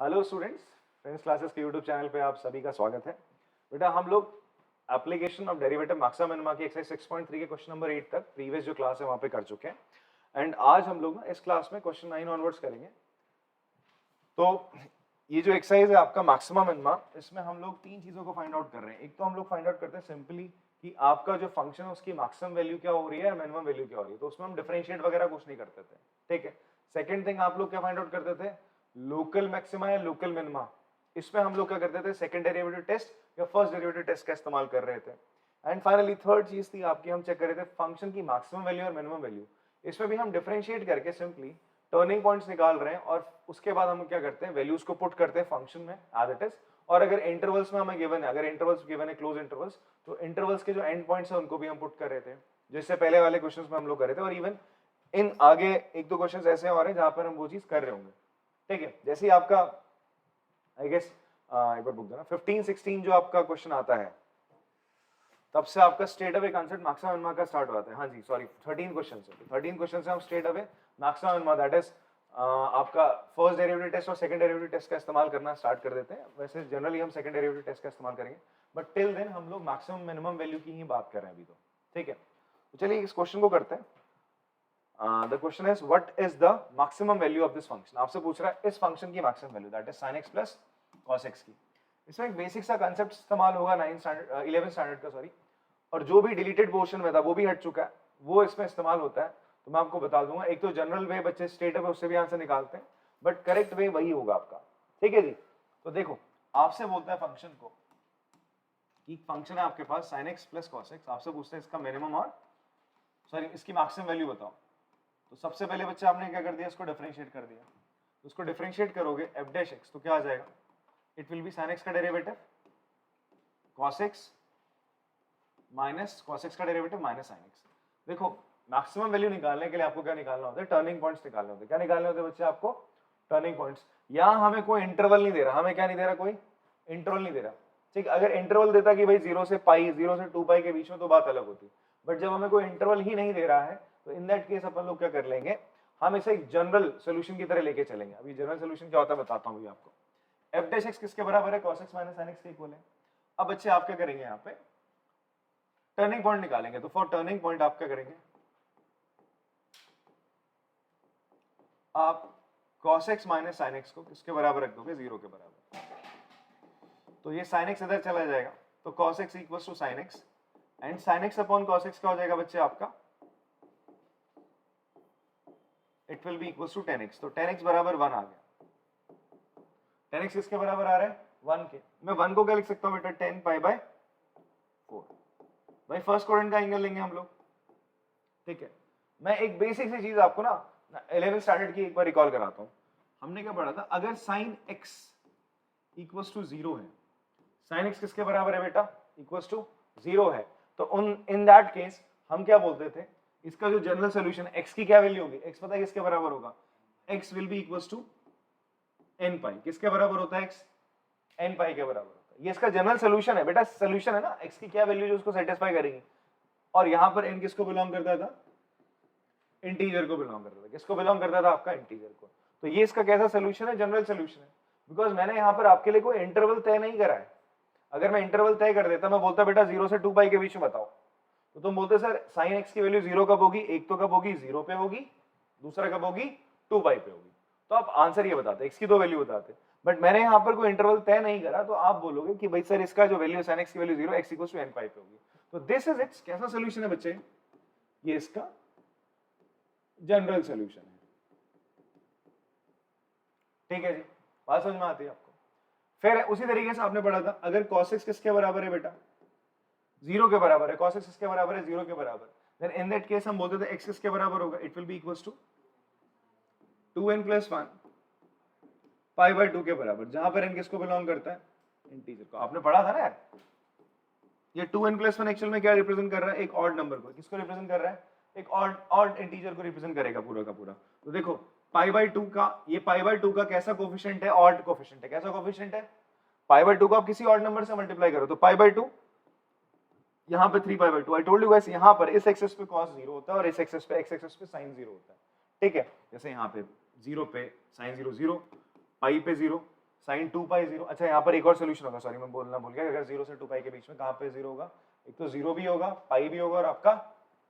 Hello students, friends classes के YouTube channel पे आप सभी का स्वागत है। बेटा हम लोग application of derivative maxima minima की एक्सरसाइज 6.3 के क्वेश्चन नंबर 8 तक प्रीवियस जो क्लास है वहां पे कर चुके हैं एंड आज हम लोग ना इस क्लास में क्वेश्चन 9 ऑनवर्ड्स करेंगे। तो ये जो एक्सरसाइज है आपका मैक्सिमा मिनिमा, इसमें हम लोग तीन चीजों को फाइंड आउट कर रहे हैं। एक तो हम लोग फाइंड आउट करते हैं सिंपली कि आपका जो फंक्शन है उसकी मैक्सिमम वैल्यू क्या हो रही है, मिनिमम वैल्यू क्या हो रही है, तो उसमें हम डिफरेंशिएट वगैरह कुछ नहीं करते थे, ठीक है। सेकंड थिंग आप लोग क्या फाइंड आउट करते थे, लोकल मैक्सिमा या लोकल मिनिमा। इसमें हम लोग क्या करते थे, सेकंड डेरिवेटिव टेस्ट या फर्स्ट डेरिवेटिव टेस्ट का इस्तेमाल कर रहे थे। एंड फाइनली थर्ड चीज थी आपकी, हम चेक कर रहे थे फंक्शन की मैक्सिमम वैल्यू और मिनिमम वैल्यू। इसमें भी हम डिफरेंशिएट करके सिंपली टर्निंग पॉइंट्स निकाल रहे हैं और उसके बाद हम क्या करते हैं, वैल्यूज को पुट करते हैं फंक्शन में एज इट इज। और अगर इंटरवल्स में हमें गिवन है, अगर इंटरवल्स गिवन है क्लोज इंटरवल्स, तो इंटरवल्स के जो एंड पॉइंट्स है उनको भी हम पुट कर रहे थे, जैसे पहले वाले क्वेश्चंस में हम लोग कर रहे थे। और इवन इन आगे एक दो क्वेश्चंस ऐसे और हैं जहां पर हम वो चीज कर रहे होंगे, ठीक है। जैसे आपका आई गेस एक बार बुक देना 15-16 जो आपका क्वेश्चन आता है, तब से आपका straight away concept maxima minima का स्टार्ट होता है। हाँ जी सॉरी, 13 क्वेश्चन से 13 क्वेश्चन से हम straight away maxima minima that is आपका फर्स्ट डेरिवेटिव टेस्ट और सेकंड डेरिवेटिव टेस्ट का इस्तेमाल करना स्टार्ट कर देते हैं। वैसे जनरली हम सेकंड डेरिवेटिव टेस्ट का इस्तेमाल करेंगे, बट टिल देन हम लोग मैक्सिमम मिनिमम वैल्यू की ही बात कर रहे हैं अभी, तो ठीक है। तो चलिए इस क्वेश्चन को करते हैं। The question is what is the maximum value of this function. आपसे पूछ रहा है इस फंक्शन की maximum value that is sin x plus cos x की। इसमें एक बेसिक सा कांसेप्ट इस्तेमाल होगा 11th स्टैंडर्ड का, सॉरी, और जो भी डिलीटेड पोर्शन में था वो भी हट चुका है, वो इसमें इस्तेमाल होता है। तो मैं आपको बता दूंगा, एक तो जनरल वे बच्चे स्ट्रेट अवे उससे भी आंसर निकालते हैं, बट करेक्ट वे वही होगा आपका, ठीक है जी। तो देखो आपसे बोलता है फंक्शन को कि फंक्शन है आपके पास sin x plus cos x, आपसे पूछते हैं इसका मिनिमम और सॉरी इसकी मैक्सिमम वैल्यू बताओ। तो सबसे पहले बच्चे आपने क्या कर दिया, इसको डिफरेंशिएट कर दिया। तो उसको डिफरेंशिएट करोगे f डैश x, तो क्या आ जाएगा, it will B sin x का derivative cos x minus cos x का डेरिवेटिव माइनस sin x। देखो मैक्सिमम वैल्यू निकालने के लिए आपको क्या निकालना होता है, टर्निंग पॉइंट्स निकालने होते हैं। क्या निकालने होते हैं बच्चे आपको, टर्निंग पॉइंट्स। यहाँ हमें कोई इंटरवल नहीं दे रहा, हमें क्या नहीं दे रहा, कोई इंटरवल नहीं दे रहा, ठीक। अगर इंटरवल देता कि भाई 0 से पाई, 0 से 2 पाई के बीच में, तो बात अलग होती। बट जब हमें कोई इंटरवल ही नहीं दे रहा है, तो इन दैट केस अपन लोग क्या कर लेंगे, हम इसे एक जनरल सोल्यूशन की तरह लेके चलेंगे। अभी जनरल सोल्यूशन क्या होता है बताता हूँ आपको। f डैश x किसके बराबर है, cos x minus sin x के इक्वल है। अब बच्चे आप क्या करेंगे, यहाँ पे टर्निंग पॉइंट निकालेंगे। तो फॉर टर्निंग पॉइंट आप क्या करेंगे, आप cos x minus sin x को किसके बराबर रख दोगे, 0 के बराबर। तो ये sin x इधर चला जाएगा, तो cos x equals to sin x and sin x upon cos x क्या हो जाएगा बच्चे आपका, it will be equals to tan x। तो tan x बराबर 1 आ गया। tan x किसके बराबर आ रहा है, 1 के। मैं 1 को क्या लिख सकता हूँ बेटा, 10 पाई बाय 4। भाई फर्स्ट क्वाड्रेंट का एंगल लेंगे हम लोग, ठीक है। मैं एक बेसिक सी चीज आपको ना 11th स्टैंडर्ड की एक बार रिकॉल कराता हूँ। हमने क्या पढ़ा था, अगर sin x इक्वल्स टू 0 है, sin x किसके बराबर है बेटा, इक्वल्स टू 0 है, तो इन दैट केस हम क्या बोलते थे, इसका जो जनरल सोल्यूशन x की क्या वैल्यू होगी, x पता है किसके बराबर होगा, x will be equals to n pi. किसके बराबर होता है x, n पाई के बराबर होता है। ये इसका जनरल सोल्यूशन है बेटा, सोल्यूशन है ना, x की क्या वैल्यू जो उसको सेटिस्फाई करेगी। और यहां पर n किसको बिलोंग करता था, इंटीजर को बिलोंग करता था। किसको बिलोंग करता था, आपका इंटीजर को। तो ये इसका कैसा सोल्यूशन है, जनरल सोल्यूशन है, बिकॉज मैंने यहाँ पर आपके लिए कोई इंटरवल तय नहीं करा है। अगर मैं इंटरवल तय कर देता, मैं बोलता बेटा 0 से 2 पाई के बीच में बताओ, तो तुम बोलते सर sin x की वैल्यू 0 कब होगी, एक तो कब होगी 0 पे होगी, दूसरा कब होगी 2 पाई पे होगी। तो आप आंसर ये बताते, x की दो वैल्यू बताते। बट मैंने यहाँ पर कोई इंटरवल तय नहीं करा, तो आप बोलोगे कि भाई सर इसका जो वैल्यू sin x की value 0, x equals to n pi पे होगी। तो दिस इज इट्स कैसा सोल्यूशन है बच्चे, ये इसका जनरल सोल्यूशन है, ठीक है जी। बात समझ में आती है आपको। फिर उसी तरीके से आपने पढ़ा था, अगर cos x किसके बराबर है बेटा, 0 के बराबर है, cos x किसके बराबर है, 0 के बराबर, देन इन दैट केस हम बोलते थे x किसके बराबर होगा, it will be equals to 2n plus 1 pi by 2 के बराबर, जहां पर n किसको बिलोंग करता है, इंटीजर को। आपने पढ़ा था ना यार, ये 2n प्लस 1 एक्चुअल में क्या रिप्रेजेंट कर रहा है, एक ऑड नंबर को। किसको रिप्रेजेंट कर रहा है, एक ऑड इंटीजर को रिप्रेजेंट करेगा पूरा का पूरा। तो देखो पाई बाय 2 का, ये पाई बाय 2 का कैसा कोफिशिएंट है, ऑड कोफिशिएंट है। कैसा कोफिशिएंट है, पाई बाय 2 को आप किसी ऑड नंबर से मल्टीप्लाई करो, तो पाई बाय 2 यहाँ पे 3 पाई by 2। I told you guys, यहाँ पर इस एक्सिस पे cos 0 होता है और इस एक्सिस पे x एक्सिस पे sin 0 होता है, ठीक है। जैसे यहाँ पे 0 पे sin 0 0, पाई पे 0, साइन 2 पाई 0। अच्छा यहाँ पर एक और सोल्यूशन होगा, सॉरी मैं बोलना भूल गया, अगर 0 से 2 पाई के बीच में कहाँ पे 0 होगा, एक तो 0 भी होगा, पाई भी होगा और आपका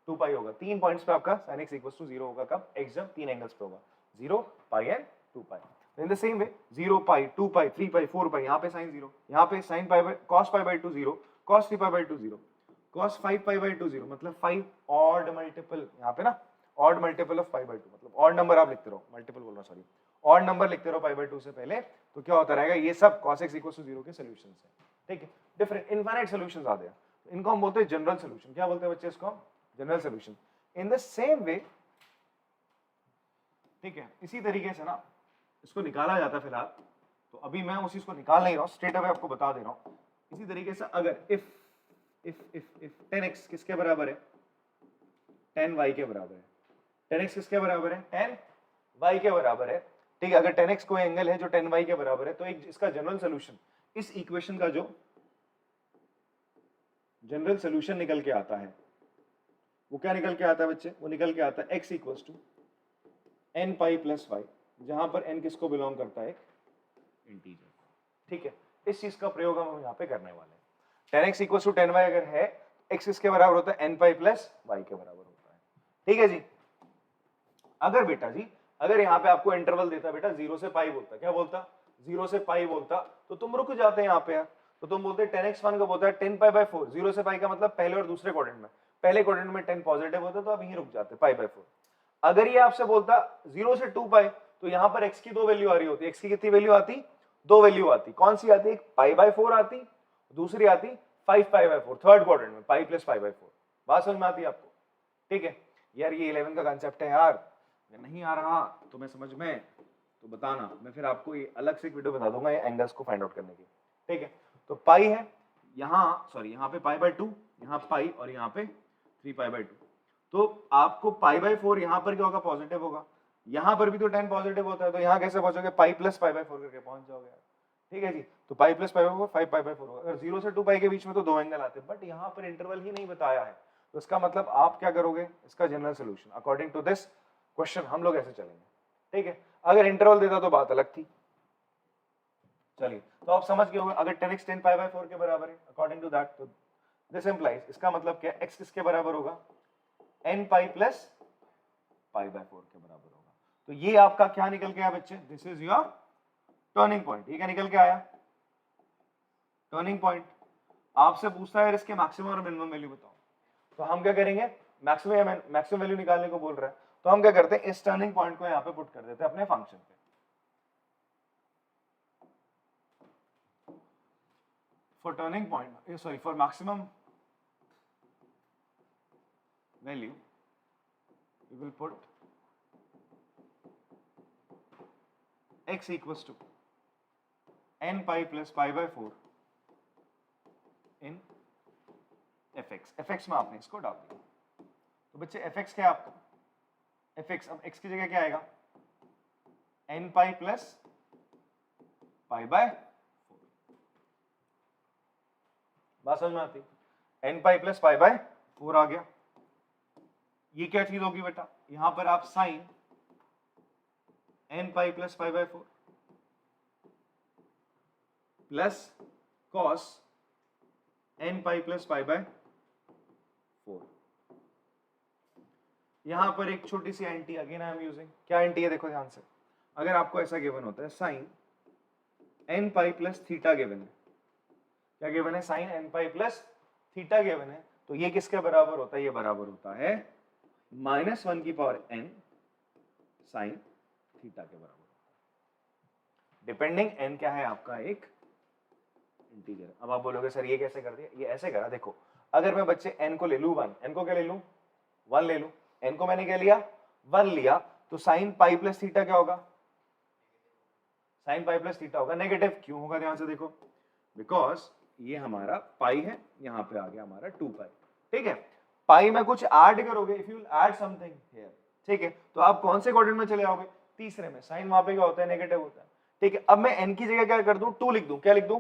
2 पाई होगा। 3 पॉइंट्स पे आपका sin x इक्वल्स टू 0 होगा। कब? x जब 3 एंगल्स पे होगा, 0 pi and 2 pi. In the same way 0 pi 2 pi 3 pi 4 pi, यहाँ पे sin 0, यहाँ पे sin pi by cos pi by 2 0, cos 3 pi by 2 0, cos 5 pi by 2 0, मतलब 5 ऑड मल्टीपल, यहाँ पे ना odd multiple of pi by 2, मतलब odd number आप लिखते रहो, मल्टीपल बोल रहा हूँ सॉरी, ऑड नंबर लिखते रहो पाई बाई 2 से पहले, तो क्या होता रहेगा, ये सब cos x इक्वल्स टू 0 के सॉल्यूशंस हैं। ठीक है, डिफरेंट इनफाइनाइट सॉल्यूशंस आते हैं, इनको हम बोलते हैं जनरल सॉल्यूशन। क्या बोलते हैं बच्चे इसको? General solution. In the same वे, ठीक है, इसी तरीके से ना इसको निकाला जाता है फिलहाल, तो अभी मैं उसी को निकाल नहीं रहा हूँ, स्ट्रेट अवे आपको बता दे रहा हूँ। इसी तरीके से अगर इफ 10x किसके बराबर है, 10y के बराबर है, 10x किसके बराबर है, 10y के बराबर है। ठीक है, अगर 10x कोई एंगल है जो 10y के बराबर है, तो एक इसका जनरल सॉल्यूशन, इस इक्वेशन का जो जनरल सॉल्यूशन निकल के आता है, वो क्या निकल के आता है बच्चे? वो निकल के आता है x equals to n pi plus y, जहां पर n किसको बिलोंग करता है? एक इंटीजर। ठीक है, इस चीज का प्रयोग हम यहाँ पे करने वाले हैं। 10x इक्वल्स टू 10y अगर है, x किसके बराबर होता है? n पाई प्लस y के बराबर होता है। ठीक है जी। अगर बेटा जी, अगर यहाँ पे आपको इंटरवल देता बेटा 0 से पाई बोलता, क्या बोलता? 0 से पाई बोलता, तो तुम रुक जाते हैं यहाँ पे यार, तो तुम बोलते 10x1 का बोलता है 10 पाई बाई 4, 0 से पाई का मतलब पहले और दूसरे क्वाड्रेंट में, पहले क्वाड्रेंट में 10 पॉजिटिव होता, तो अब यहीं रुक जाते पाई बाई 4। अगर ये आपसे बोलता 0 से 2 पाई, तो यहाँ पर x की दो वैल्यू आ रही होती, x की कितनी वैल्यू आती? दो वैल्यू आती। कौन सी आती? एक पाई बाई 4 आती, दूसरी आती 5 पाई बाई 4, थर्ड क्वाड्रेंट में पाई प्लस पाई बाई 4। बात समझ में आती है आपको? ठीक है यार, ये 11 का कंसेप्ट है यार, अगर नहीं आ रहा तो मैं समझ में तो बताना, मैं फिर आपको ये अलग से एक वीडियो बता दूंगा ये एंगल्स को फाइंड आउट करने की। ठीक है, तो पाई है यहाँ, सॉरी यहाँ पे पाई बाई 2, यहाँ पाई और यहाँ पे 3 पाई बाई 2, तो आपको पाई बाई 4 यहाँ पर क्या होगा? पॉजिटिव होगा। यहाँ पर भी तो 10 पॉजिटिव होता है, तो यहाँ कैसे पहुंचोगे? पाई प्लस पाई बाई 4 करके पहुंच जाओगे। ठीक है जी, तो पाई plus pi by 4 5 pi by 4 होगा। अगर 0 से 2 पाई के बीच में तो दो एंगल आते हैं, बट यहाँ पर इंटरवल ही नहीं बताया है, तो इसका मतलब आप क्या करोगे? इसका general solution according to this question हम लोग ऐसे चलेंगे। ठीक है, अगर इंटरवल देता तो बात अलग थी। चलिए, तो आप समझ गए होंगे, अगर 10x 10 पाई बाई 4 के बराबर है अकॉर्डिंग टू दैट, तो दिस इंप्लाइज, इसका मतलब क्या? x किसके बराबर होगा? n pi plus pi by 4 के बराबर होगा। तो ये आपका क्या निकल के आया बच्चे? This is your turning point. ये क्या निकल के आया? Turning point. आपसे पूछता है इसके मैक्सिमम और मिनिमम वैल्यू बताओ, तो हम क्या करेंगे? मैक्सिमम वैल्यू निकालने को बोल रहा है, तो हम क्या करते हैं? इस टर्निंग पॉइंट को यहाँ पे पुट कर देते हैं अपने फंक्शन पे। For turning point, sorry for maximum value we will put x equals to n pi plus pi by 4 in fx। fx में आपने इसको डाल दिया, तो बच्चे fx क्या है आपका? fx, अब x की जगह क्या आएगा? n pi plus pi by 4। बात समझ में आती? n pi plus pi by 4 आ गया। ये क्या चीज होगी बेटा? यहां पर आप sine n pi plus pi by 4 plus cos n pi plus pi by 4। यहां पर एक छोटी सी एंटी अगेन आई एम यूजिंग, क्या एंटी है देखो ध्यान से। अगर आपको ऐसा गिवन होता है sine n pi plus theta given है, क्या गिवन है? Sine n pi plus theta given है, तो ये किसके बराबर होता है? ये बराबर होता है -1 की पावर n साइन थीटा के बराबर। डिपेंडिंग n क्या है आपका? एक इंटीजर। अब आप बोलोगे सर ये कैसे कर दिया? ये ऐसे करा, देखो अगर मैं बच्चे n को ले लूं 1, n को क्या ले लूं? 1 ले लूं, n को मैंने क्या लिया? 1 लिया, तो साइन पाई प्लस थीटा क्या होगा? साइन पाई प्लस थीटा होगा नेगेटिव। क्यों होगा? ध्यान से देखो, बिकॉज ये हमारा पाई है, यहाँ पे आ गया हमारा 2 पाई। ठीक है, पाई में कुछ ऐड करोगे, if you will add something here, ठीक है, तो आप कौन से क्वाड्रेंट में चले आओगे? तीसरे में। साइन वहां पे क्या होता है? नेगेटिव होता है। ठीक है, अब मैं n की जगह क्या कर दूं? 2 लिख दूं। क्या लिख दूं?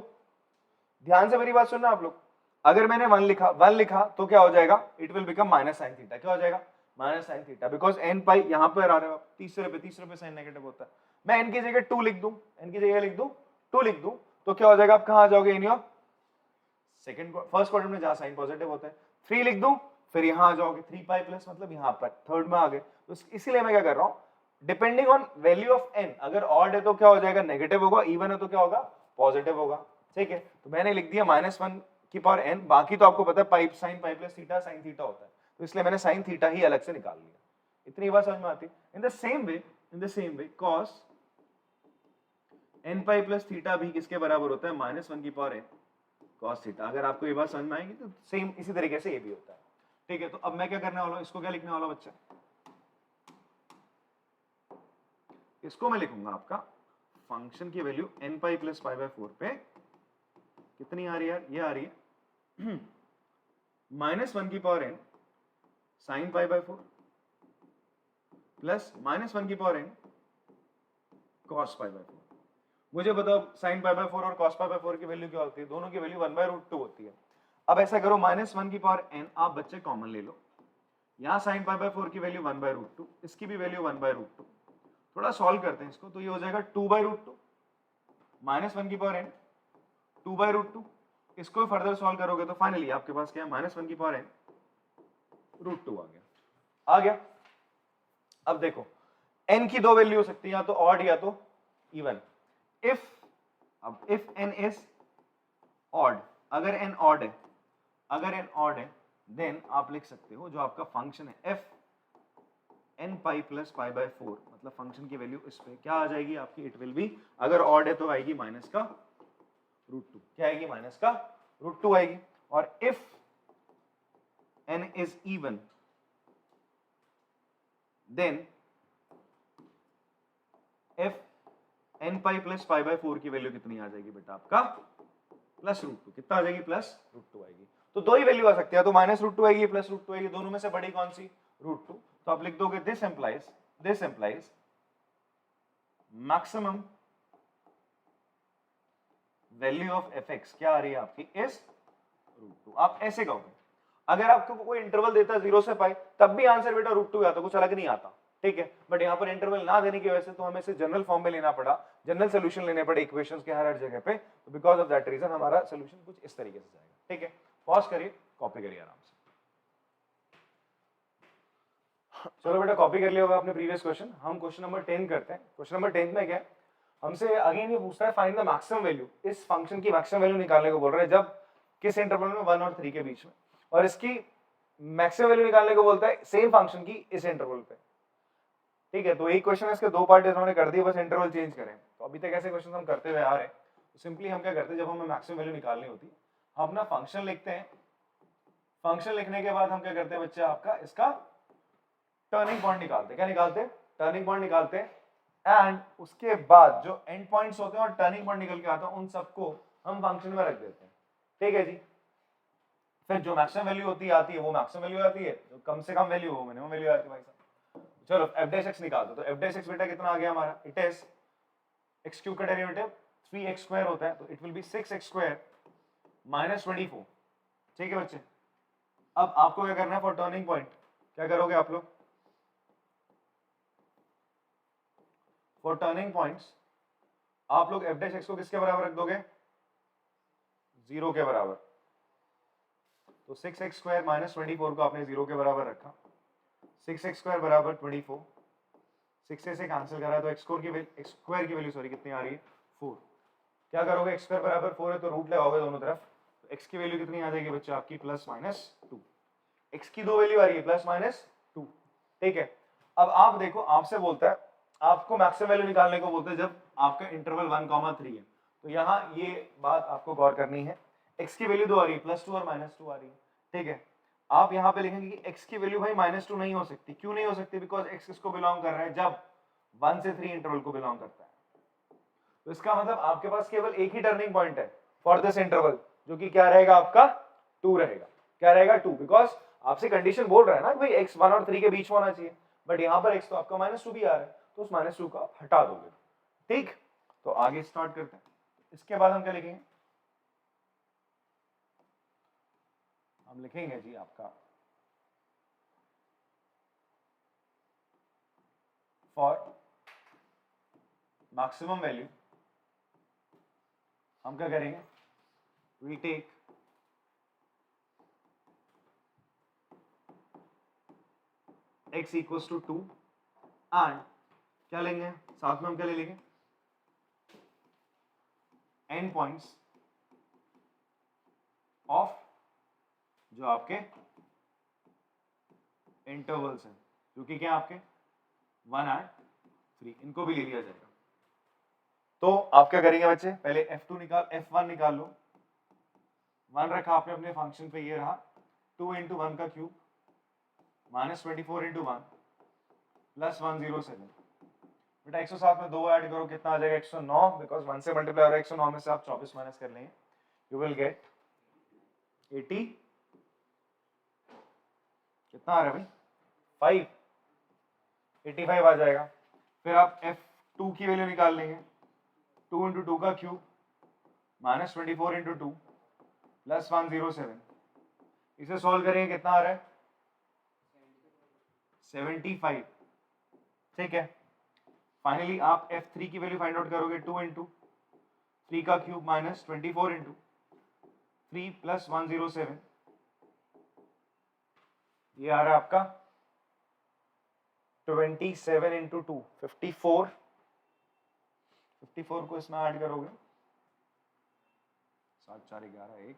ध्यान से मेरी बात सुनना आप लोग। अगर मैंने 1 लिखा तो क्या हो जाएगा? It will become minus sine theta. क्या हो जाएगा? Minus sine theta, because n पाई यहाँ पर आ रहे हो, तीसरे पे साइन नेगेटिव होता है। मैं n की जगह 2 लिख दूं, n की जगह लिख दूं 2 लिख दूं तो क्या हो जाएगा, आप कहां आ जाओगे, in your second first quadrant में जहां साइन पॉजिटिव होता है। 3 लिख दूं फिर यहां आ जाओगे, 3 पाई प्लस मतलब यहां पर थर्ड में आ गए। तो इसीलिए मैं क्या कर रहा हूं, depending on value of n, अगर ऑड है तो क्या हो जाएगा, नेगेटिव होगा, इवन है तो क्या होगा, पॉजिटिव होगा। ठीक है, तो मैंने लिख दिया -1 की पावर n, बाकी तो आपको पता है pi sine pi plus theta sine theta होता है, तो इसलिए मैंने साइन थीटा ही अलग से निकाल लिया। इतनी बात समझ में आती है। इन the same way cos n pi plus theta भी किसके बराबर होता है, -1 की पावर n cos थीटा। अगर आपको ये बात समझ में आएगी तो सेम इसी तरीके से ये भी होता है। ठीक है, तो अब मैं क्या करने वाला हूं, इसको क्या लिखने वाला बच्चा, इसको मैं लिखूंगा आपका फंक्शन की value n pi plus pi by 4 पे कितनी आ रही है यार, ये आ रही है -1 की power n sign pi by 4 plus -1 की power n cos pi by 4। मुझे बताओ साइन पाई बाय 4 और cos पाई बाय 4 की वैल्यू क्या होती है, दोनों की वैल्यू 1/√2 होती है। अब ऐसा करो, -1 की पावर n आप बच्चे कॉमन ले लो, यहां साइन पाई बाय 4 की वैल्यू 1/√2, इसकी भी वैल्यू 1/√2। थोड़ा सॉल्व करते हैं इसको, तो ये हो जाएगा 2/√2, -1 की पावर n 2/√2। इसको फर्दर सॉल्व करोगे तो फाइनली आपके पास क्या है, -1 की पावर n √2 आ गया। अब देखो n की दो वैल्यू हो सकती है, या तो ऑड या तो even. If n is odd, अगर n ऑड है देन आप लिख सकते हो जो आपका फंक्शन है f n pi plus pi by 4, मतलब फंक्शन की वैल्यू इस पे क्या आ जाएगी आपकी, इट विल बी, अगर ऑड है तो आएगी माइनस का √2, क्या आएगी, माइनस का √2 आएगी। और if n is even then f n pi plus pi by 4 की वैल्यू कितनी आ जाएगी बेटा, आपका +√2। कितना आ जाएगी, +√2 आएगी। तो दो ही वैल्यू आ सकती है, तो -√2 आएगी, +√2 आएगी, दोनों में से बड़ी कौन सी, √2। तो आप लिख दोगे this implies maximum value of fx क्या आ रही है आपकी, इज √2। आप ऐसे कहोगे, अगर आपको कोई इंटरवल देता है 0 से पाई, तब भी आंसर बेटा √2 आता, कुछ अलग नहीं आता। ठीक है, बट यहाँ पर इंटरवल ना देने की वजह से तो हमें इसे जनरल फॉर्म में लेना पड़ा, जनरल सोल्यूशन लेने पड़े इक्वेशंस के हर जगह पे, तो बिकॉज ऑफ दैट रीजन हमारा सोल्यूशन कुछ इस तरीके से जाएगा। ठीक है, पॉज करिए, कॉपी करिए आराम से। चलो बेटा कॉपी कर लिया होगा आपने प्रीवियस क्वेश्चन। हम क्वेश्चन नंबर 10 करते हैं। क्वेश्चन नंबर 10 में क्या है, हमसे अगेन ये पूछता है फाइंड द मैक्सिमम वैल्यू, इस फंक्शन की मैक्सिमम वैल्यू निकालने को बोल रहा है जब किस इंटरवल में 1 और 3 के बीच में, और इसकी मैक्सिमम वैल्यू निकालने को बोलता है सेम फंक्शन की इस इंटरवल पे। ठीक है, तो एक क्वेश्चन है, इसके दो पार्ट इन्होंने कर दिए, बस इंटरवल चेंज करें। तो अभी तक ऐसे क्वेश्चन हम करते हुए आ रहे हैं। तो सिंपली हम क्या करते हैं, जब हमें मैक्सिमम वैल्यू निकालनी होती है हम अपना फंक्शन लिखते हैं, फंक्शन लिखने के बाद हम क्या करते हैं बच्चे, आपका इसका टर्निंग पॉइंट निकालते हैं। क्या निकालते हैं, टर्निंग पॉइंट निकालते हैं, एंड उसके बाद जो एंड पॉइंट्स होते हैं और टर्निंग पॉइंट निकल के आता है उन सबको हम फंक्शन में रख देते हैं। ठीक है जी, फिर जो मैक्सिमम वैल्यू आती है वो मैक्सिमम वैल्यू आती है, जो कम से कम वैल्यू वो मिनिमम वैल्यू आती है भाई साहब। चलो f डैश x निकाल दो, तो f डैश x बेटा कितना आ गया हमारा, इट इज x क्यूब का डेरिवेटिव 3x स्क्वायर होता है, तो it will B 6x square minus 24। ठीक है बच्चे, अब आपको क्या करना है फॉर टर्निंग पॉइंट, क्या करोगे आप लोग, फॉर टर्निंग पॉइंट्स आप लोग f डैश x को किसके बराबर रख दोगे, 0 के बराबर। तो 6x स्क्वायर माइनस 24 को आपने 0 के बराबर रखा, 6x स्क्वायर बराबर 24, 6 से कैंसिल करा तो x स्क्वायर की वैल्यू सॉरी कितनी आ रही है, 4। क्या करोगे, x स्क्वायर बराबर 4 है तो रूट लगाओगे दोनों तरफ, तो x की वैल्यू कितनी आ जाएगी बच्चे आपकी, +-2। x की दो वैल्यू आ रही है +-2। ठीक है, अब आप देखो, आपसे बोलता है आपको मैक्सिमम वैल्यू निकालने को बोलते हैं जब आपका इंटरवल 1,3 है। तो यहाँ ये बात आपको गौर करनी है, x की वैल्यू 2 आ रही है, +2 और -2 आ रही है। ठीक है, आप यहाँ पे लिखेंगे कि x की वैल्यू भाई -2 नहीं हो सकती। क्यों नहीं हो सकती, बिकॉज x किसको बिलोंग कर रहा है, जब 1 से 3 इंटरवल को बिलोंग करता है। तो इसका मतलब आपके पास केवल एक ही टर्निंग पॉइंट है फॉर दिस इंटरवल, जो कि क्या रहेगा आपका, 2 रहेगा। क्या रहेगा, 2, बिकॉज आपसे कंडीशन बोल रहा है ना भाई x 1 और 3 के बीच में होना चाहिए, बट यहाँ पर x तो आपका -2 भी आ रहा है, तो उस -2 का हटा दोगे। ठीक, तो आगे स्टार्ट करते हैं। इसके बाद हम क्या लिखेंगे, हम लिखेंगे जी आपका फॉर मैक्सिमम वैल्यू हम क्या करेंगे, we'll take x equals to 2 and क्या लेंगे साथ में, हम क्या ले लेंगे, एंड पॉइंट्स ऑफ जो आपके इंटरवल्स हैं, जो कि क्या आपके 1 और 3, इनको भी ले लिया जाएगा। तो आप क्या करेंगे बच्चे, पहले f2 निकाल, f1 निकाल लो। 1 रखा आपने अपने फंक्शन पे, ये रहा 2 इंटू 1 का क्यूब माइनस 24 इंटू 1 प्लस 107। बेटा 107 में 2 ऐड करो, कितना आ जाएगा, 109, बिकॉज 1 से मल्टीप्लाई हो रहा है, 109 में से आप 24 माइनस कर लेंगे, यू विल गेट 80, कितना आ रहा है भाई, 85 आ जाएगा। फिर आप f2 की वैल्यू निकाल लेंगे, 2 इंटू 2 का क्यूब माइनस 24 इंटू 2 प्लस 107, इसे सॉल्व करेंगे, कितना आ रहा है 75, ठीक है। फाइनली आप f3 की वैल्यू फाइंड आउट करोगे, 2 इंटू 3 का क्यूब माइनस 24 इंटू 3 प्लस 107, ये आ रहा है आपका 27 इंटू 2 54, 54 को इसमें ऐड करोगे 7 4 11 1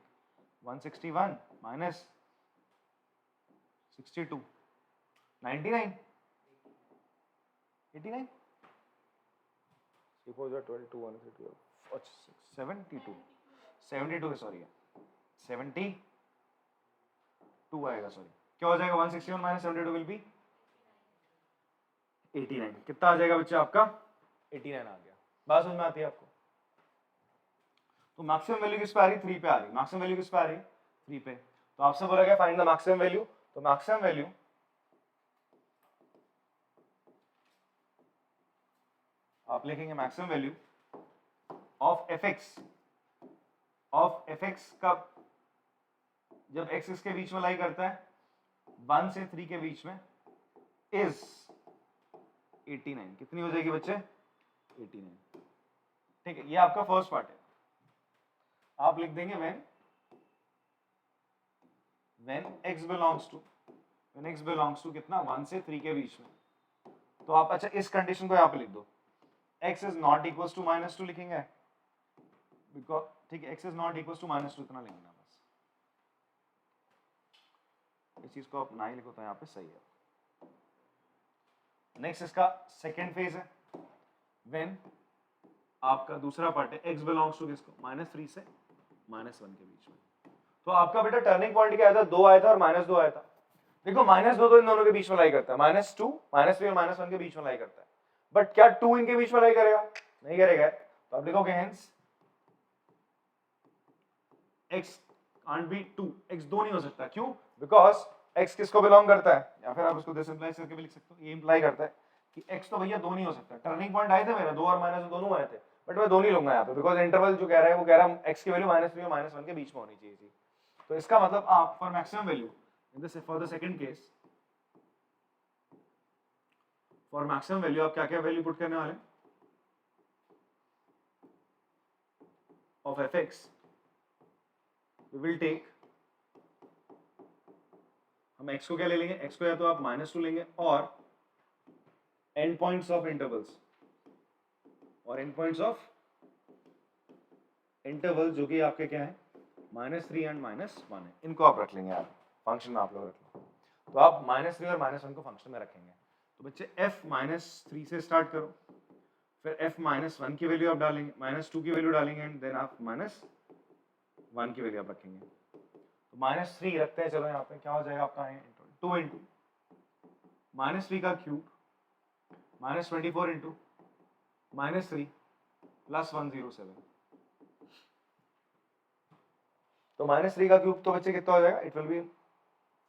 161 माइनस 62 99 89 22 72 72 सॉरी 72 आएगा, सॉरी क्या हो जाएगा, 161 माइनस 72 विल बी 89, कितना आ जाएगा बच्चे आपका 89 आ गया। बात समझ में आती है आपको। तो मैक्सिमम वैल्यू किस पे आ रही, 3 पे आ रही, मैक्सिमम वैल्यू किस पे आ रही, 3 पे। तो आपसे बोला गया फाइंड द मैक्सिमम वैल्यू, तो मैक्सिमम वैल्यू आप लिखेंगे maximum value of F x कब, जब x इसके बीच में लाई करता है 1 से 3 के बीच में, इज 89, कितनी हो जाएगी बच्चे 89, ठीक है। ये आपका फर्स्ट पार्ट है, आप लिख देंगे when x belongs to कितना 1 से 3 के बीच में। तो आप अच्छा इस कंडीशन को यहाँ पे लिख दो, x is not equal to -2 लिखेंगे, बिकॉज ठीक है, x is not equal to -2 इतना लिखना बस, इस चीज को आप ना ही लिखो तो यहाँ पे सही है। नेक्स्ट इसका सेकेंड फेज है, व्हेन आपका दूसरा पार्ट है x बिलोंग्स टू किसको, -3 से -1 के बीच में। तो आपका बेटा टर्निंग पॉइंट क्या आया था, 2 आया था और -2 आया था। देखो -2 तो इन दोनों के बीच में लाई करता है, -2 -3 और -1 के बीच में लाई करता है, बट क्या 2 इनके बीच में लाई करेगा, नहीं करेगा। तो आप लिखोगे hence x can't be 2, x 2 नहीं हो सकता, क्यों, बिकॉज x किसको बिलोंग करता है, या फिर आप उसको दिस इंप्लाइज करके भी लिख सकते हो, ये इंप्लाई करता है कि x तो भैया 2 नहीं हो सकता। टर्निंग पॉइंट आए थे मेरा 2 और -2 दोनों आए थे, बट मैं 2 नहीं लूंगा यहाँ पे, बिकॉज इंटरवल जो कह रहा है वो कह रहा है x की वैल्यू -3 और -1 के बीच में होनी चाहिए थी। तो इसका मतलब आप for maximum value in this for the second case, for maximum value आप क्या क्या वैल्यू पुट करने वाले of fx, we will take, हम x को क्या ले लेंगे, x को या तो आप -2 लेंगे और एंड पॉइंट्स ऑफ इंटरवल्स, और एंड पॉइंट्स ऑफ इंटरवल जो कि आपके क्या है -3 एंड -1 है, इनको आप रख लेंगे, आप फंक्शन में आप लोग रख लो। तो आप -3 और -1 को फंक्शन में रखेंगे। तो बच्चे f -3 से स्टार्ट करो, फिर f -1 की वैल्यू आप डालेंगे, -2 की वैल्यू डालेंगे एंड देन आप -1 की वैल्यू आप रखेंगे। तो -3 रखते हैं, चलो यहाँ पे क्या हो जाएगा आपका 2 इंटू -3 का क्यूब -24 इंटू -3 प्लस 107। तो -3 का क्यूब तो बच्चे कितना हो जाएगा, इट विल बी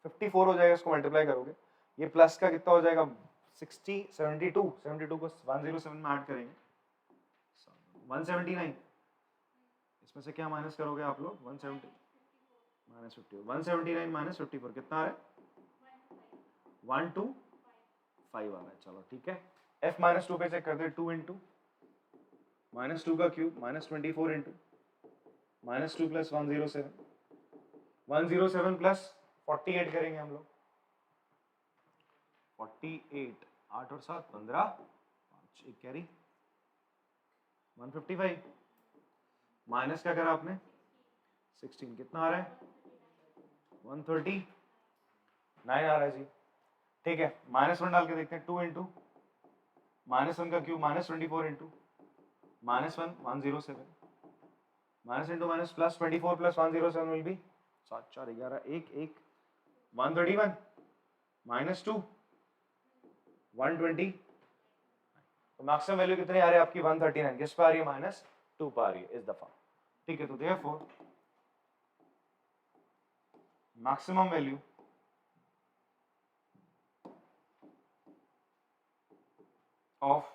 54 हो जाएगा, इसको मल्टीप्लाई करोगे, ये प्लस का कितना हो जाएगा 60 72 72 को 107 में ऐड करेंगे 179, इसमें से क्या माइनस करोगे आप लोग 170 -50 179 -54 कितना आ रहा है 125 आ रहा है। चलो ठीक है, f -2 पे चेक करते हैं, 2 इंटू -2 का क्यूब -24 इंटू -2 प्लस 107, 107 प्लस 48 करेंगे हम लोग, 48, 8 और 7 15, 5 एक कैरी, 155 माइनस क्या करा आपने 16, कितना आ रहा है 139 आ रहा है जी। ठीक है, -1 डाल के देखते हैं, 2 इंटू -1 का cube -24 into -1 107, minus into minus plus 24 plus 107 will be 7 4 11 1 1 131 -2 120, तो मैक्सिमम वैल्यू कितनी आ रही है आपकी 139, किस पे आ रही है -2 पे आ रही है इस दफा। ठीक है, तो therefore maximum value of